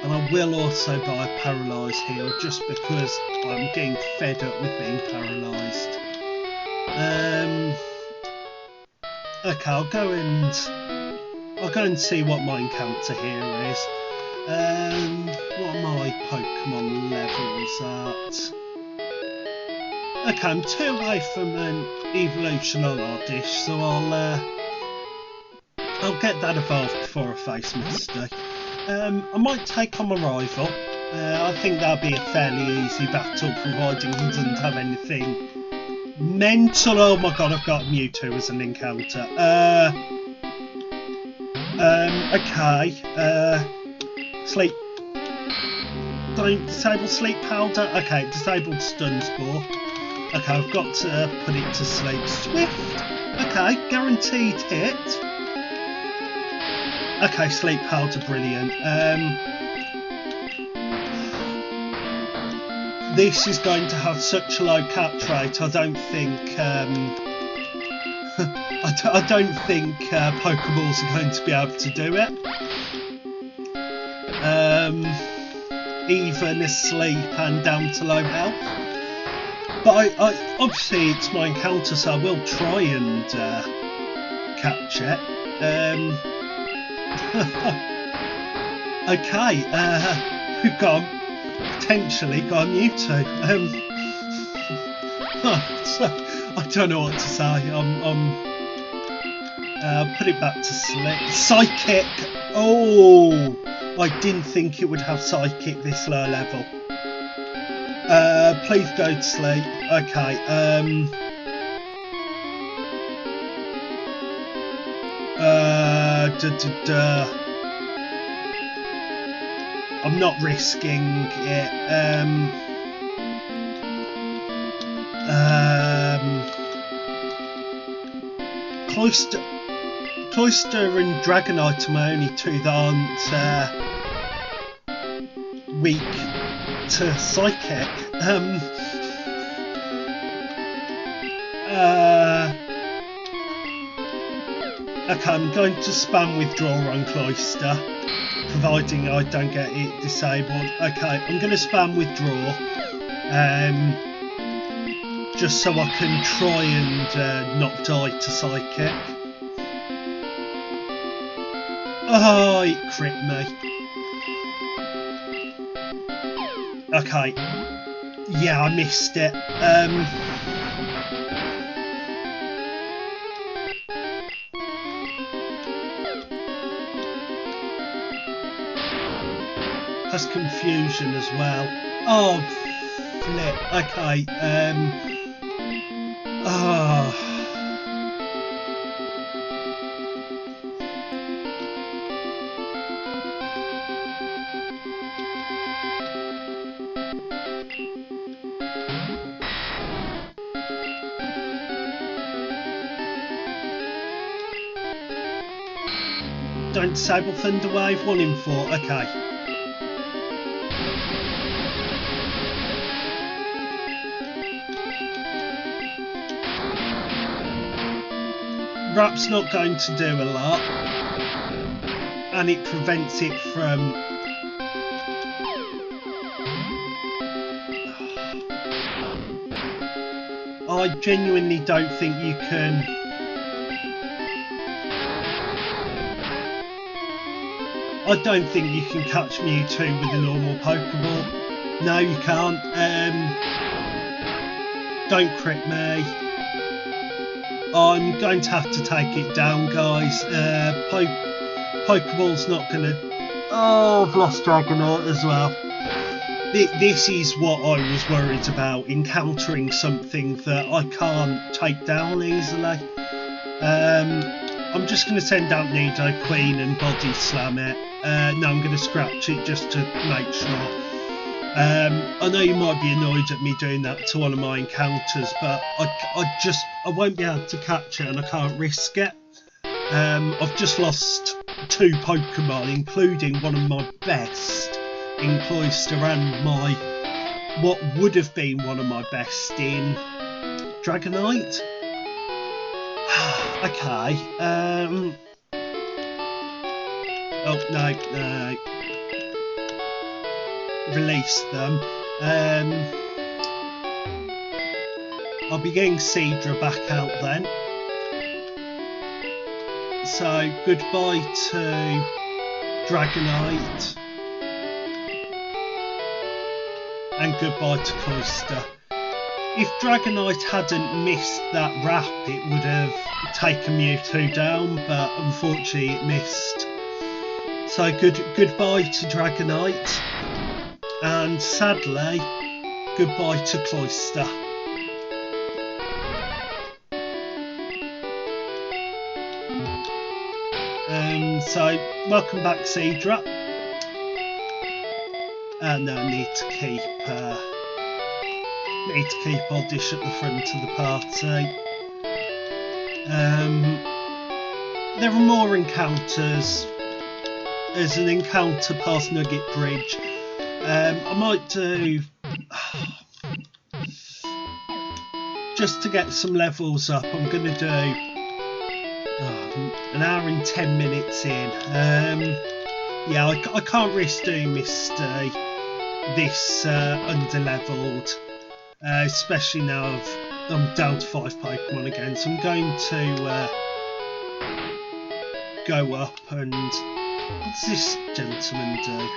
And I will also buy a paralysed heal, just because I'm getting fed up with being paralysed. Okay, I'll go and see what my encounter here is. What are my Pokemon levels at? Okay, I'm 2 away from an evolution on our dish, so I'll get that evolved before I face Misty. I might take on my rival. I think that'll be a fairly easy battle, providing he doesn't have anything mental. Oh my god, I've got Mewtwo as an encounter. Okay. Sleep. Don't disable sleep powder. Okay, disabled stun spore. Okay, I've got to put it to sleep. Swift. Okay, guaranteed hit. Okay, sleep powder, brilliant. This is going to have such a low catch rate. I don't think I don't think Pokeballs are going to be able to do it. Even asleep and down to low health. But I obviously it's my encounter, so I will try and catch it. Okay, we've potentially got a Mewtwo. I don't know what to say. I'll put it back to sleep. Psychic! Oh! I didn't think it would have Psychic this low level. Please go to sleep. Okay, I'm not risking it. Cloyster and Dragonite are my only 2 that aren't weak to Psychic. Okay, I'm going to spam withdraw on Cloyster, providing I don't get it disabled. Okay, I'm going to spam withdraw, just so I can try and not die to Psychic. Oh, it crit me. Okay, yeah, I missed it. Has confusion as well. Oh, flip. Okay. Don't disable Thunder Wave. 1 in 4. Okay. Rap's not going to do a lot, and it prevents it from... I genuinely don't think you can... I don't think you can catch Mewtwo with a normal Pokeball. No, you can't. Don't crit me. I'm going to have to take it down, guys. Pokeball's not going to... Oh, I've lost Dragonite as well. This is what I was worried about, encountering something that I can't take down easily. I'm just going to send out Nidoqueen and Body Slam it. No, I'm going to scratch it just to make sure. I know you might be annoyed at me doing that to one of my encounters, but I won't be able to catch it and I can't risk it. I've just lost 2 Pokemon, including one of my best in Cloyster and my what would have been one of my best in Dragonite. Okay. Oh no. Release them. I'll be getting Seadra back out then. So goodbye to Dragonite. And goodbye to Cloyster. If Dragonite hadn't missed that wrap, it would have taken Mewtwo down, but unfortunately it missed. So goodbye to Dragonite, and sadly, goodbye to Cloyster. So welcome back, Seadra. And I need to keep Oddish at the front of the party. There are more encounters. There's an encounter past Nugget Bridge. I might do just to get some levels up. I'm going to do an hour and 10 minutes in. Yeah, I can't risk doing this under-leveled, especially now I'm down to 5 Pokemon again, so I'm going to go up and... What's this gentleman do?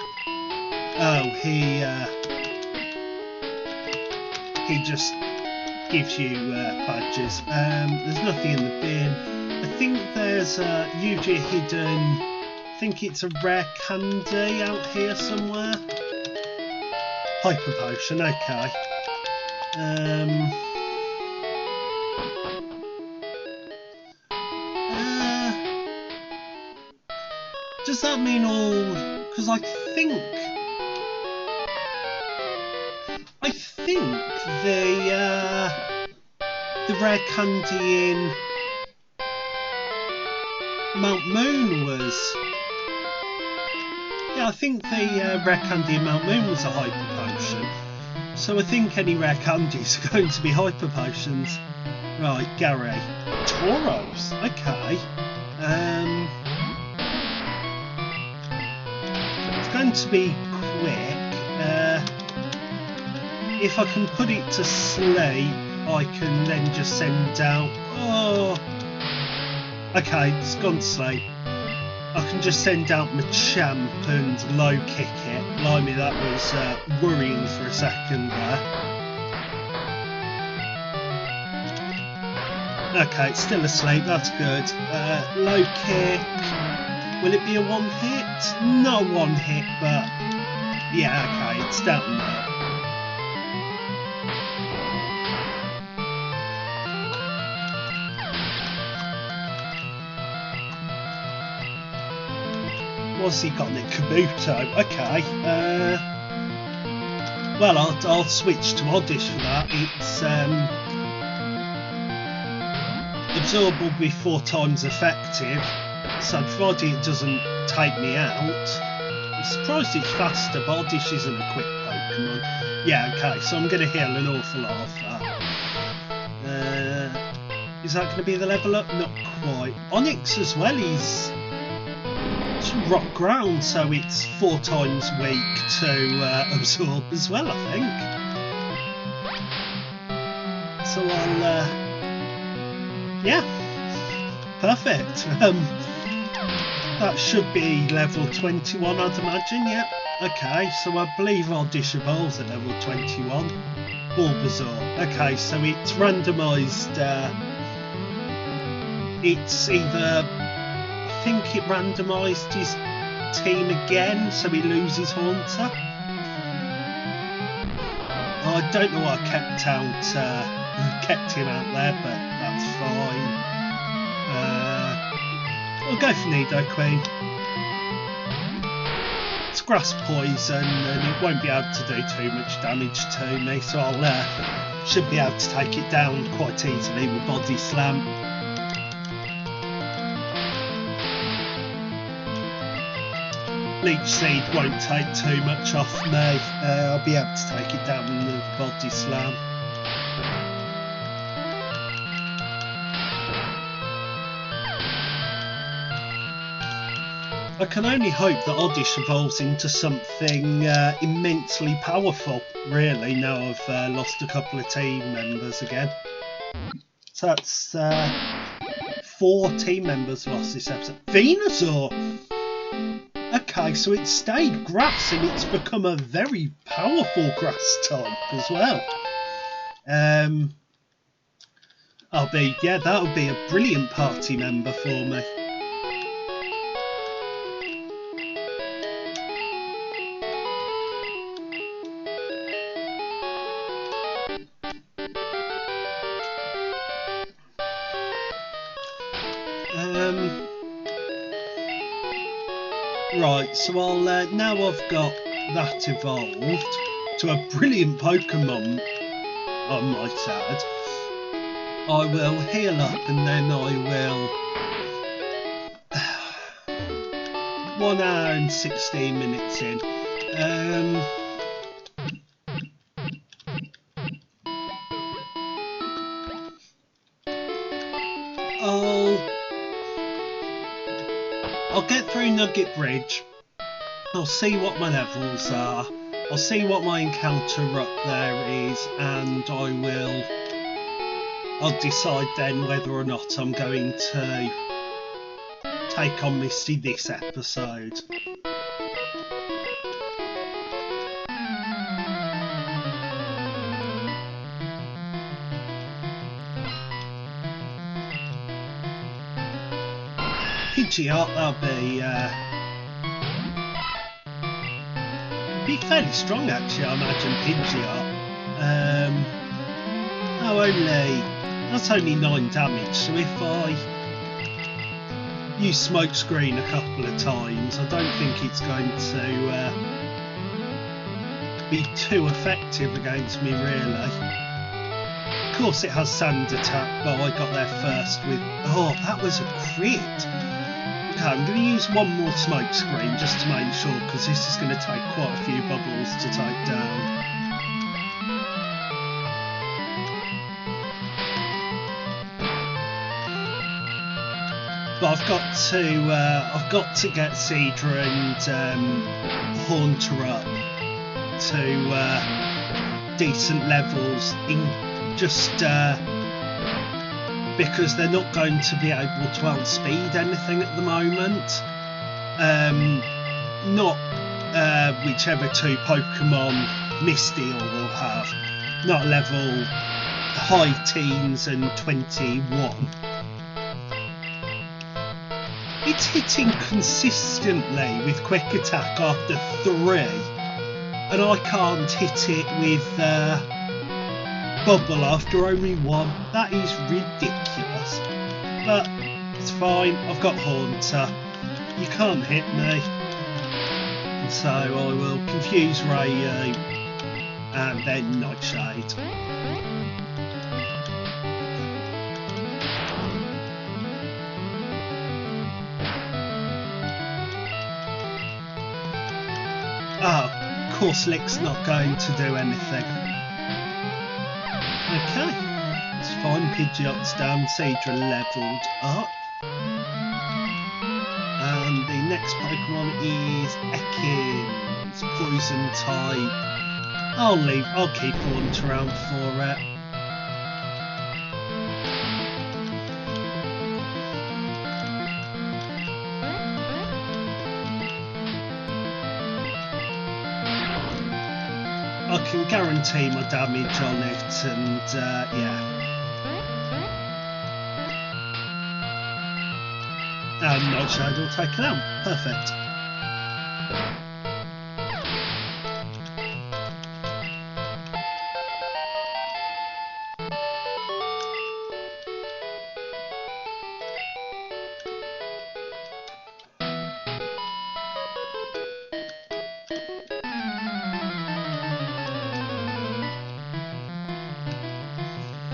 Oh, he just gives you badges. There's nothing in the bin. I think there's usually a hidden... I think it's a rare candy out here somewhere. Hyper Potion, okay. Does that mean all... Because I think the rare candy in Mount Moon was... Yeah, I think the rare candy in Mount Moon was a Hyper Potion. So I think any rare candies are going to be Hyper Potions. Right, Gary. Tauros, okay. It's going to be quick. If I can put it to sleep, I can then just send out... Oh, okay, it's gone to sleep. I can just send out Machamp and low kick it. Blimey, that was worrying for a second there. Okay, it's still asleep, that's good. Low kick. Will it be a one hit? Not one hit, but yeah, okay, it's down there. What's he got in Kabuto? Okay. Well, I'll switch to Oddish for that. It's Absorb will be 4 times effective, so provided it doesn't take me out. I'm surprised it's faster, but Oddish isn't a quick Pokemon. Yeah, okay, so I'm going to heal an awful lot of that. Is that going to be the level up? Not quite. Onyx as well, he's... rock ground, so it's 4 times weak to absorb as well, I think. So I'll yeah, perfect. That should be level 21, I'd imagine. Yeah, okay, so I believe Oddish evolves at level 21. Bulbasaur. Okay, so it's randomised. It's either... I think it randomised his team again, so he loses Haunter. I don't know why I kept him out there, but that's fine. I'll go for Nidoqueen. It's grass poison, and it won't be able to do too much damage to me, so I'll should be able to take it down quite easily with Body Slam. Leech Seed won't take too much off me. I'll be able to take it down in the body slam. I can only hope that Oddish evolves into something immensely powerful, really, now I've lost a couple of team members again. So that's 4 team members lost this episode. Venusaur! Okay, so it stayed grass and it's become a very powerful grass type as well. That'll be a brilliant party member for me. Right, so I'll now I've got that evolved to a brilliant Pokemon, I might add. I will heal up and then I will 1 hour and 16 minutes in. I'll get through Nugget Bridge. I'll see what my levels are. I'll see what my encounter up there is, and I'll decide then whether or not I'm going to take on Misty this episode. Pidgeot, that'll be fairly strong actually, I imagine, Pidgeot. That's only 9 damage, so if I use Smokescreen a couple of times, I don't think it's going to be too effective against me, really. Of course it has Sand Attack, but I got there first with... Oh, that was a crit! Okay, I'm going to use one more Smokescreen just to make sure, because this is going to take quite a few bubbles to take down. But I've got to get Seadra and Haunter up to decent levels in just because they're not going to be able to outspeed anything at the moment. Not whichever 2 Pokemon Misty will have. Not level high teens and 21. It's hitting consistently with Quick Attack after 3, and I can't hit it with Bubble after only 1. That is ridiculous. But it's fine, I've got Haunter. You can't hit me. So I will confuse Rayu and then Nightshade. Corselic's not going to do anything. Okay, it's fine. Pidgeot's down, Seadra levelled up. And the next Pokemon is Ekans, Poison type. I'll keep Haunter around for it. I can guarantee my damage on it, and yeah. And Nightshade will take it out. Perfect.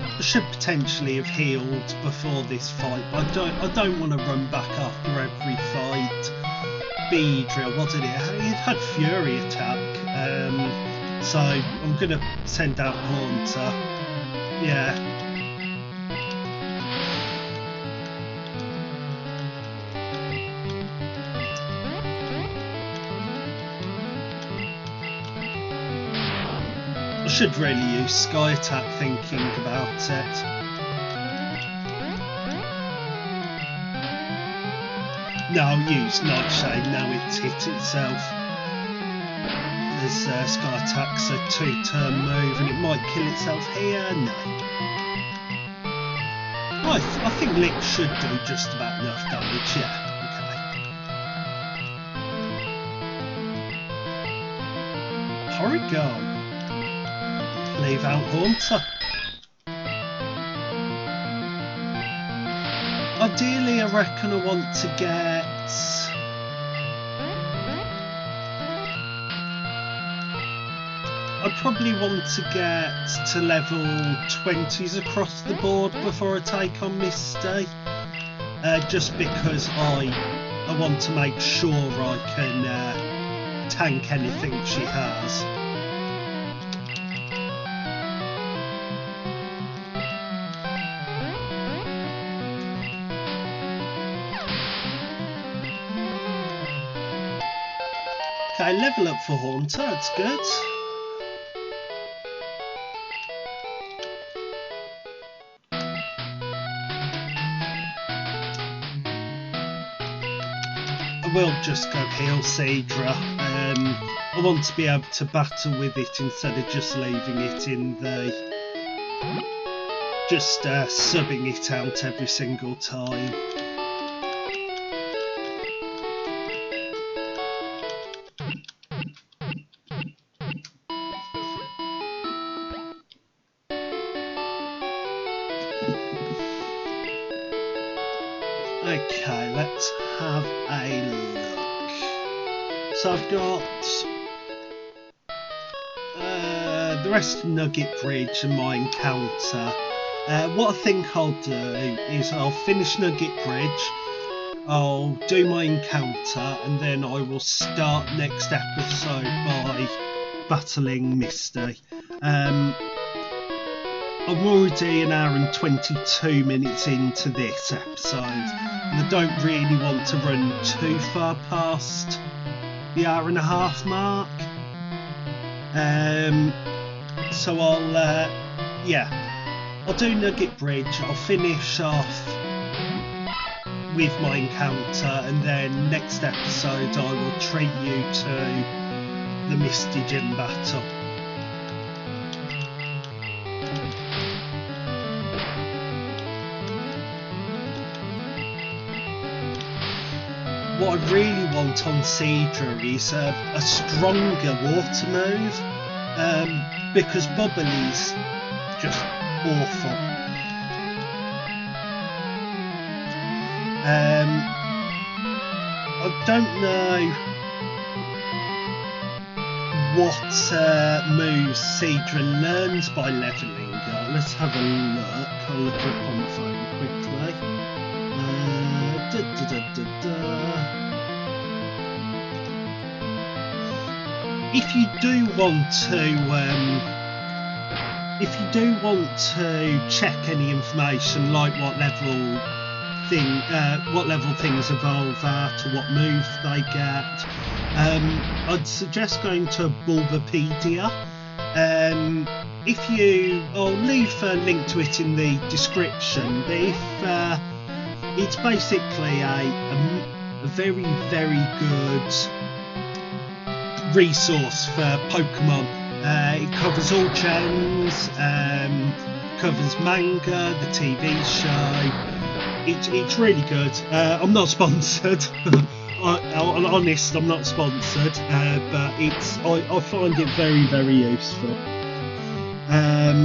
I should potentially have healed before this fight, but I don't want to run back after every fight. Beedrill, wasn't it? It had Fury attack. So I'm going to send out Haunter. Yeah. I should really use Sky Attack thinking about it. No, I'll use Nightshade now it's hit itself. As Sky Attack's a 2-turn move and it might kill itself here. No. I think Lick should do just about enough damage, yeah. Okay. Porygon. Leave out Haunter. Ideally, I reckon I want to get... I probably want to get to level 20s across the board before I take on Misty. Just because I want to make sure I can tank anything she has. Okay, level up for Haunter, that's good. I will just go heal Seadra. I want to be able to battle with it instead of just leaving it in the... just subbing it out every single time. Okay, let's have a look. So I've got the rest of Nugget Bridge and my encounter. What I think I'll do is I'll finish Nugget Bridge, I'll do my encounter, and then I will start next episode by battling Misty. I'm already an hour and 22 minutes into this episode, and I don't really want to run too far past the hour and a half mark. So I'll do Nugget Bridge, I'll finish off with my encounter, and then next episode I will treat you to the Misty Gym battle. What I really want on Seadra is a stronger water move, because Bubbly's just awful. I don't know what moves Seadra learns by levelling up. Let's have a look. I'll look it up on the phone quickly. If you do want to check any information like what level things evolve at or what moves they get, I'd suggest going to Bulbapedia. I'll leave a link to it in the description, but if it's basically a very, very good resource for Pokemon. It covers all gens, covers manga, the TV show. It's really good. I'm not sponsored. I'm honest, I'm not sponsored, but I find it very, very useful.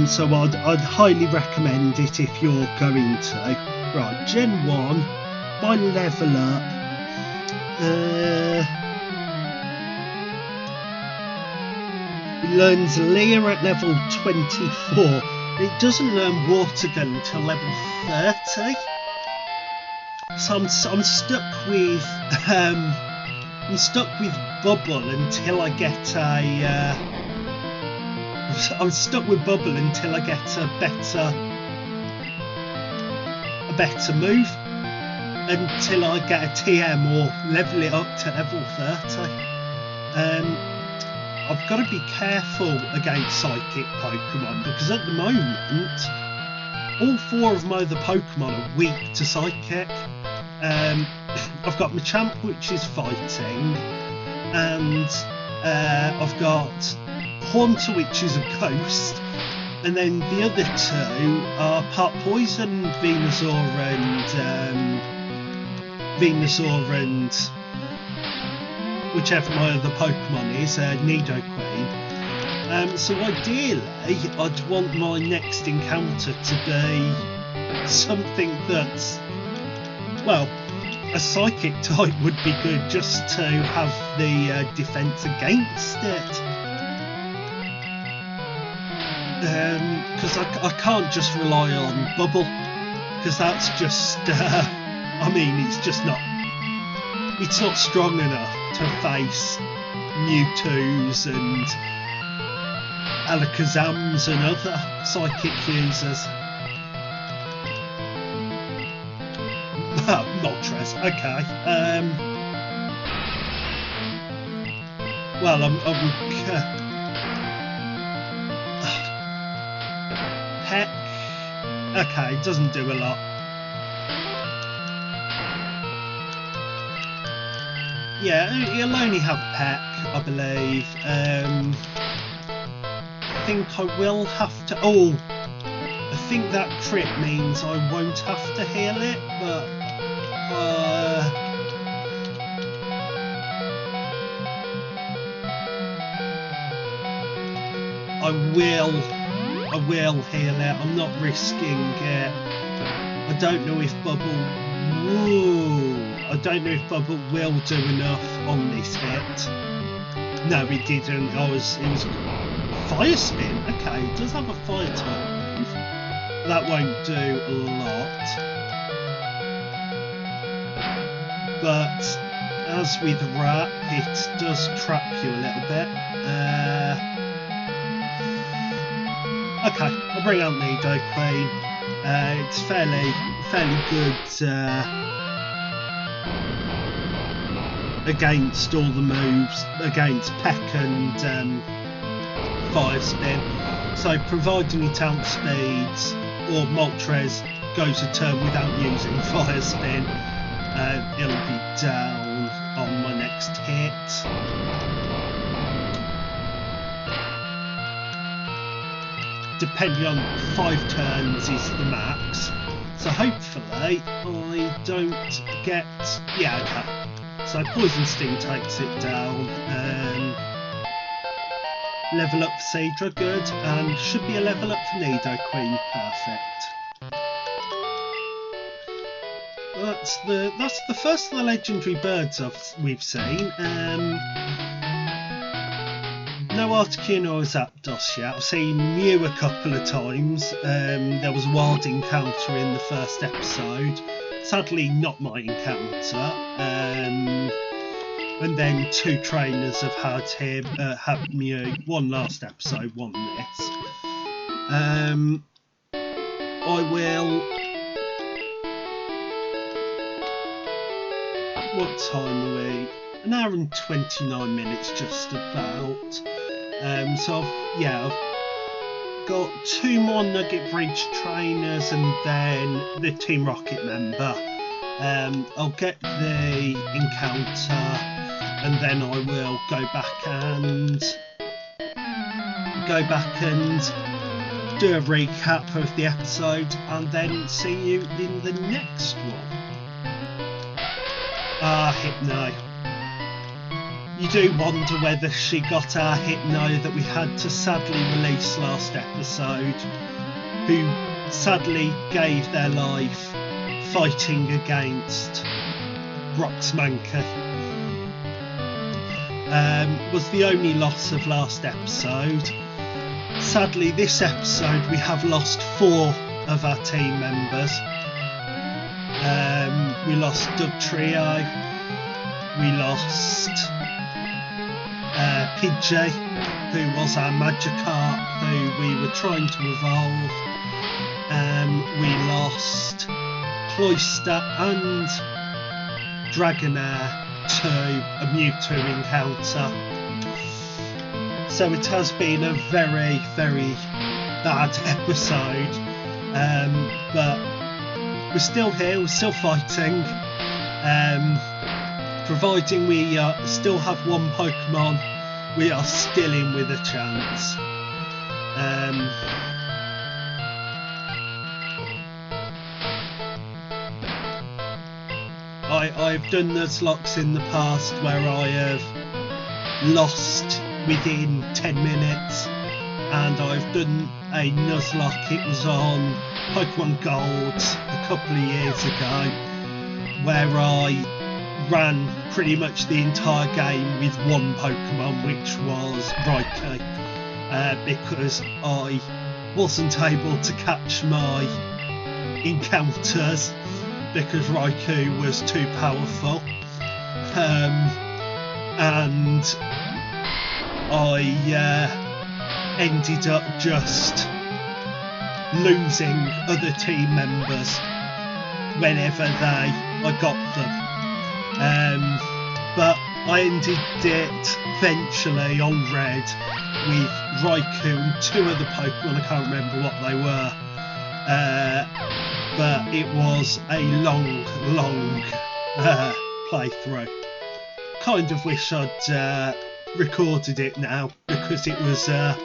So I'd highly recommend it if you're going to. Right, Gen 1, by level up, it learns Leer at level 24. It doesn't learn Water Gun until level 30. So I'm stuck with I'm stuck with Bubble until I get a... I'm stuck with Bubble until I get a better move, until I get a TM or level it up to level 30. I've got to be careful against Psychic Pokemon, because at the moment all 4 of my other Pokemon are weak to Psychic. I've got Machamp, which is fighting, and I've got Haunter, which is a ghost, and then the other 2 are part Poison, Venusaur and whichever my other Pokemon is, Nidoqueen. So ideally, I'd want my next encounter to be something that's, well, a Psychic type would be good, just to have the defense against it. Because I can't just rely on Bubble, because that's just, I mean, it's not strong enough to face Mewtwo's and Alakazams and other Psychic users. Moltres, okay. Well, Peck. Okay, doesn't do a lot. Yeah, he'll only have Peck, I believe. I think I will have to... Oh, I think that crit means I won't have to heal it, but... I will heal it. I'm not risking it. I don't know if Bubble... Whoa. I don't know if Bubble will do enough on this hit. No, it didn't. It was Fire Spin. Okay, it does have a fire type move. That won't do a lot. But as with Wrap, it does trap you a little bit. Okay, I'll bring out Nidoqueen. It's fairly good against all the moves, against Peck and Fire Spin. So providing it outspeeds, or Moltres goes a turn without using Fire Spin, it'll be down on my next hit. Depending on 5 turns is the max. So hopefully I don't get... Yeah, okay. So Poison Sting takes it down. Level up for Seadra, good. And should be a level up for Nidoqueen, perfect. That's the first of the legendary birds we've seen. No Articuno or Zapdos yet. I've seen Mew a couple of times. There was a wild encounter in the first episode. Sadly, not my encounter. And then 2 trainers have had him, had Mew. One last episode, one this. I will. What time are we? An hour and 29 minutes, just about. So I've got 2 more Nugget Bridge trainers and then the Team Rocket member. I'll get the encounter and then I will go back and do a recap of the episode and then see you in the next one. Hypno. You do wonder whether she got our Hypno that we had to sadly release last episode, who sadly gave their life fighting against Roxmanka. Was the only loss of last episode. Sadly, this episode we have lost 4 of our team members. We lost Doug Trio, we lost Pidgey, who was our Magikarp, who we were trying to evolve. We lost Cloyster and Dragonair to a Mewtwo encounter. So it has been a very, very bad episode. But we're still here, we're still fighting. Providing we still have one Pokemon, we are still in with a chance. I've done Nuzlocks in the past where I have lost within 10 minutes, and I've done a Nuzlocke, it was on Pokemon Gold a couple of years ago, where I ran pretty much the entire game with one Pokemon, which was Raikou, because I wasn't able to catch my encounters because Raikou was too powerful, and I ended up just losing other team members whenever I got them. But I ended it eventually on Red with Raikou and two other Pokemon, I can't remember what they were. But it was a long playthrough. Kind of wish I'd recorded it now, because it was an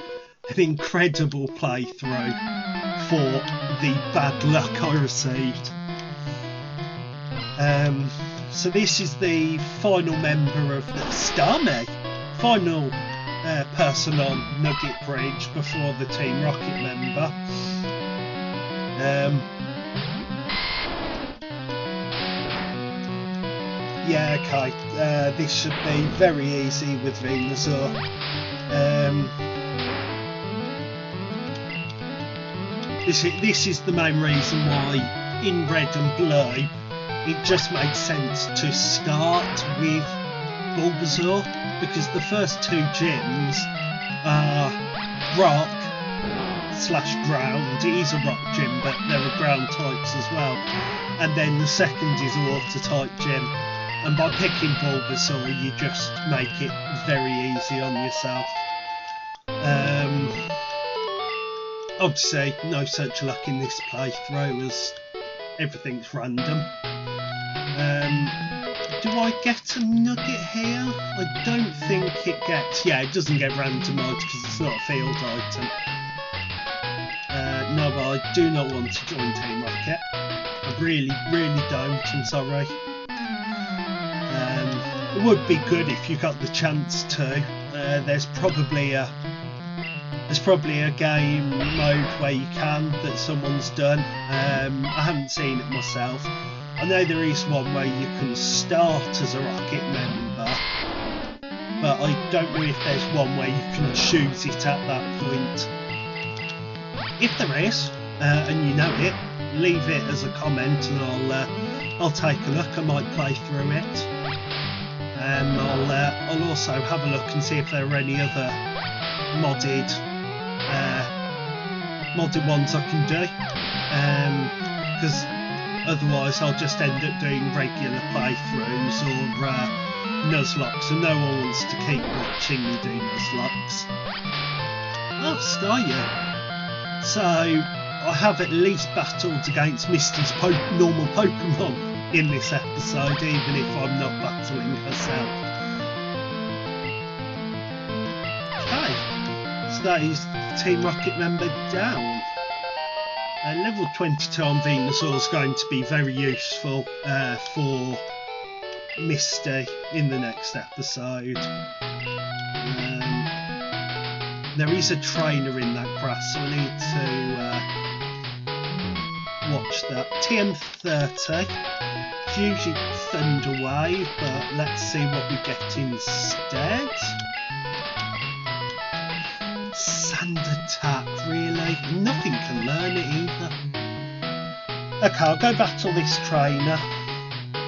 incredible playthrough for the bad luck I received. So this is the final member of the Starmie, final person on Nugget Bridge before the Team Rocket member. Yeah, okay, this should be very easy with Venusaur. This is the main reason why in Red and Blue it just made sense to start with Bulbasaur, because the first two gyms are rock / ground. It is a rock gym, but there are ground types as well. And then the second is a water type gym. And by picking Bulbasaur, you just make it very easy on yourself. Obviously, no such luck in this playthrough as everything's random. Do I get a nugget here? I don't think it gets... Yeah, it doesn't get randomised because it's not a field item. No, but I do not want to join Team Rocket. I really don't, I'm sorry. It would be good if you got the chance to. There's probably a game mode where you can, that someone's done. I haven't seen it myself. I know there is one where you can start as a Rocket member, but I don't know if there's one where you can choose it at that point. If there is, and you know it, leave it as a comment and I'll take a look. I might play through it. I'll also have a look and see if there are any other modded ones I can do, because otherwise I'll just end up doing regular playthroughs or Nuzlocks, and no one wants to keep watching me do Nuzlocks. Oh, Skyu. So I have at least battled against Misty's normal Pokemon in this episode, even if I'm not battling herself. Okay, so that is Team Rocket member down. Level 22 on Venusaur is going to be very useful for Misty in the next episode. There is a trainer in that grass, so I need to watch that. TM30, it's usually Thunder Wave, but let's see what we get instead. Sand Attack, really? Nothing can learn it either. Okay, I'll go battle this trainer.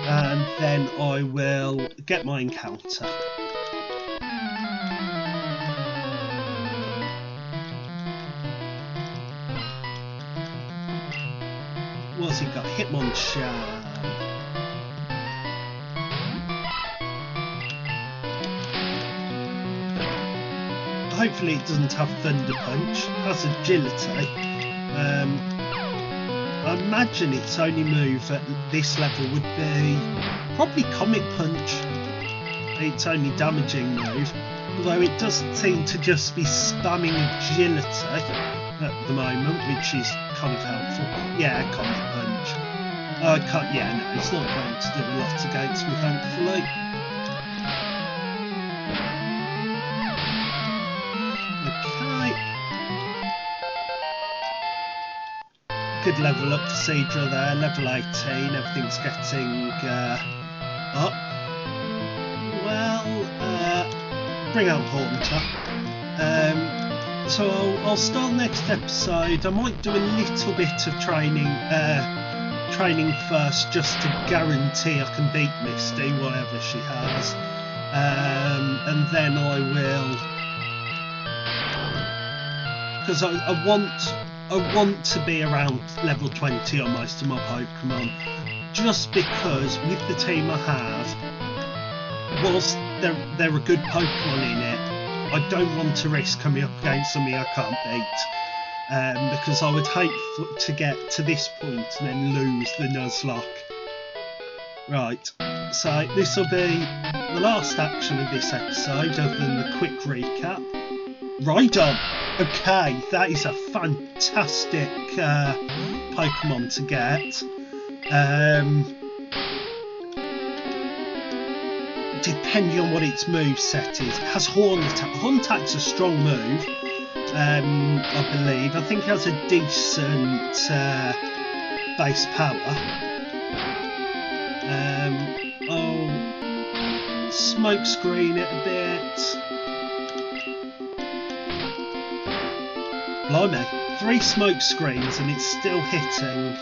and then I will get my encounter. What's he got? Hitmonchan. Hopefully it doesn't have Thunder Punch. It has Agility. I imagine its only move at this level would be probably Comet Punch. Its only damaging move. Although it does seem to just be spamming Agility at the moment, which is kind of helpful. Yeah, Comet Punch. Yeah, no, it's not going to do a lot against me, thankfully. Good level up for Seadra there, level 18, everything's getting up. Well, bring out Haunter. So I'll start next episode. I might do a little bit of training first, just to guarantee I can beat Misty, whatever she has. And then I will, because I want to be around level 20 on most of my Pokemon, just because with the team I have, whilst there are good Pokemon in it, I don't want to risk coming up against something I can't beat, because I would hate to get to this point and then lose the Nuzlocke. Right, so this will be the last action of this episode, other than the quick recap. Rhydon! Okay, that is a fantastic Pokemon to get. Depending on what its moveset is. It has Horn Attack. Horn Attack's a strong move, I believe. I think it has a decent base power. I'll smoke screen it a bit. Blimey, 3 smoke screens and it's still hitting.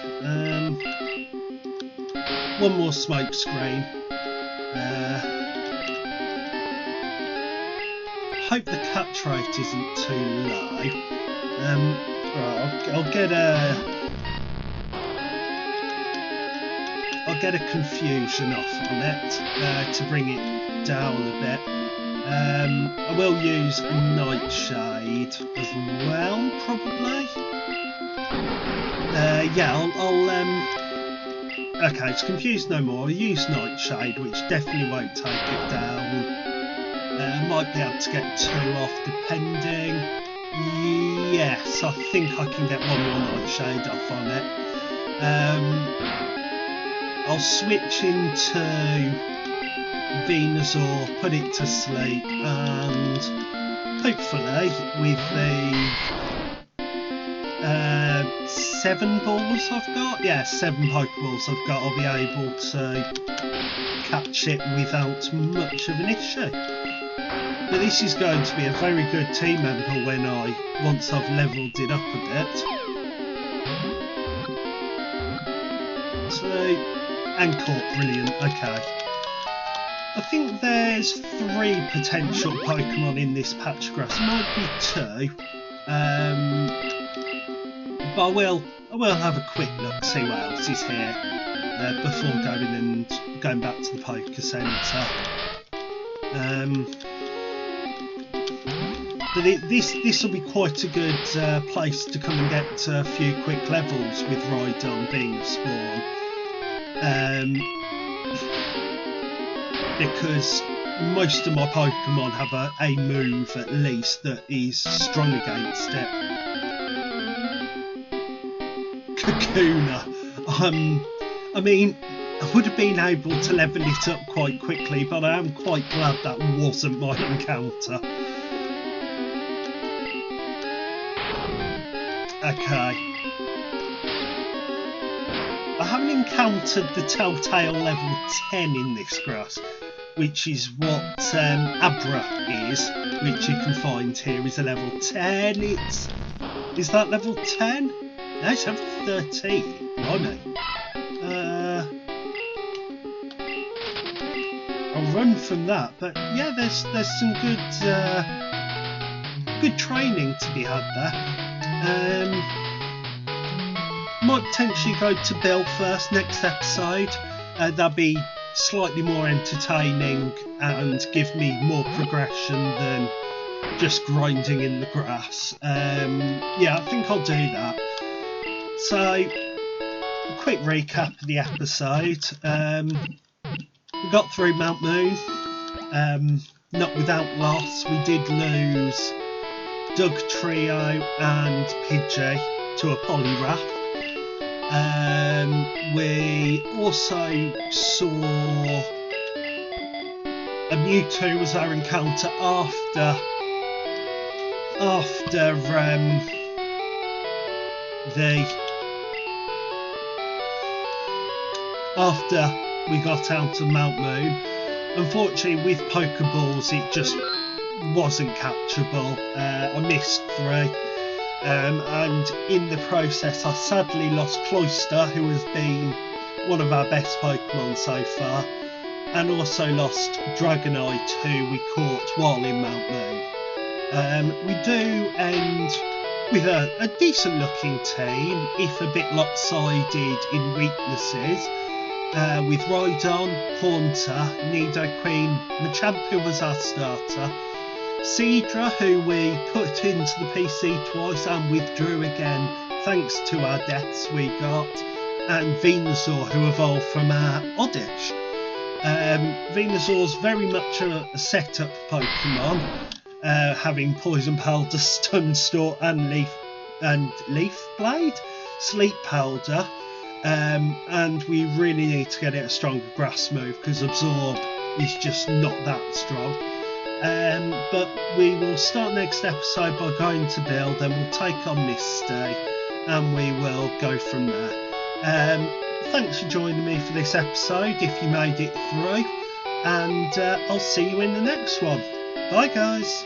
1 more smoke screen. Hope the catch rate isn't too low. Right, I'll get a confusion off on it to bring it down a bit. I will use Nightshade as well, probably. Yeah, I'll okay, it's confused no more. I'll use Nightshade, which definitely won't take it down. Might be able to get 2 off, depending. Yes, I think I can get 1 more Nightshade off on it. I'll switch into Venusaur, put it to sleep, and hopefully with the 7 balls I've got, yeah, 7 Pokeballs I've got, I'll be able to catch it without much of an issue. But this is going to be a very good team member once I've levelled it up a bit. So, and caught, brilliant, okay. I think there's 3 potential Pokemon in this patch of grass. It might be 2. But I will have a quick look, see what else is here before going back to the Poké Centre. But this will be quite a good place to come and get a few quick levels with Rhydon being a spawn. Because most of my Pokemon have a move at least that is strong against it. Kakuna. I mean, I would have been able to level it up quite quickly, but I am quite glad that wasn't my encounter. Okay. I haven't encountered the Telltale level 10 in this grass, which is what Abra is, which you can find here is a level 10. Is that level 10? No, it's level 13. Blimey. I'll run from that. But yeah, there's some good training to be had there. Might potentially go to Bill first next episode. That'll be slightly more entertaining and give me more progression than just grinding in the grass. Yeah, I think I'll do that. So, a quick recap of the episode. We got through Mount Moon, not without loss. We did lose Doug Trio and Pidgey to a Poliwrath. We also saw a Mewtwo was our encounter after we got out of Mount Moon. Unfortunately, with Pokeballs, it just wasn't catchable. I missed 3. And in the process I sadly lost Cloyster, who has been one of our best Pokemon so far, and also lost Dragonite, who we caught while in Mount Moon. We do end with a decent looking team, if a bit lopsided in weaknesses, with Rhydon, Haunter, Nidoqueen, Machamp, who was our starter, Seadra, who we put into the PC twice and withdrew again thanks to our deaths we got, and Venusaur, who evolved from our Oddish. Venusaur's very much a setup Pokemon, having Poison Powder, Stun Store and Leaf Blade, Sleep Powder, and we really need to get it a stronger grass move because Absorb is just not that strong. But we will start next episode by going to Bill, then we'll take on Misty, and we will go from there. Thanks for joining me for this episode, if you made it through, and I'll see you in the next one. Bye guys!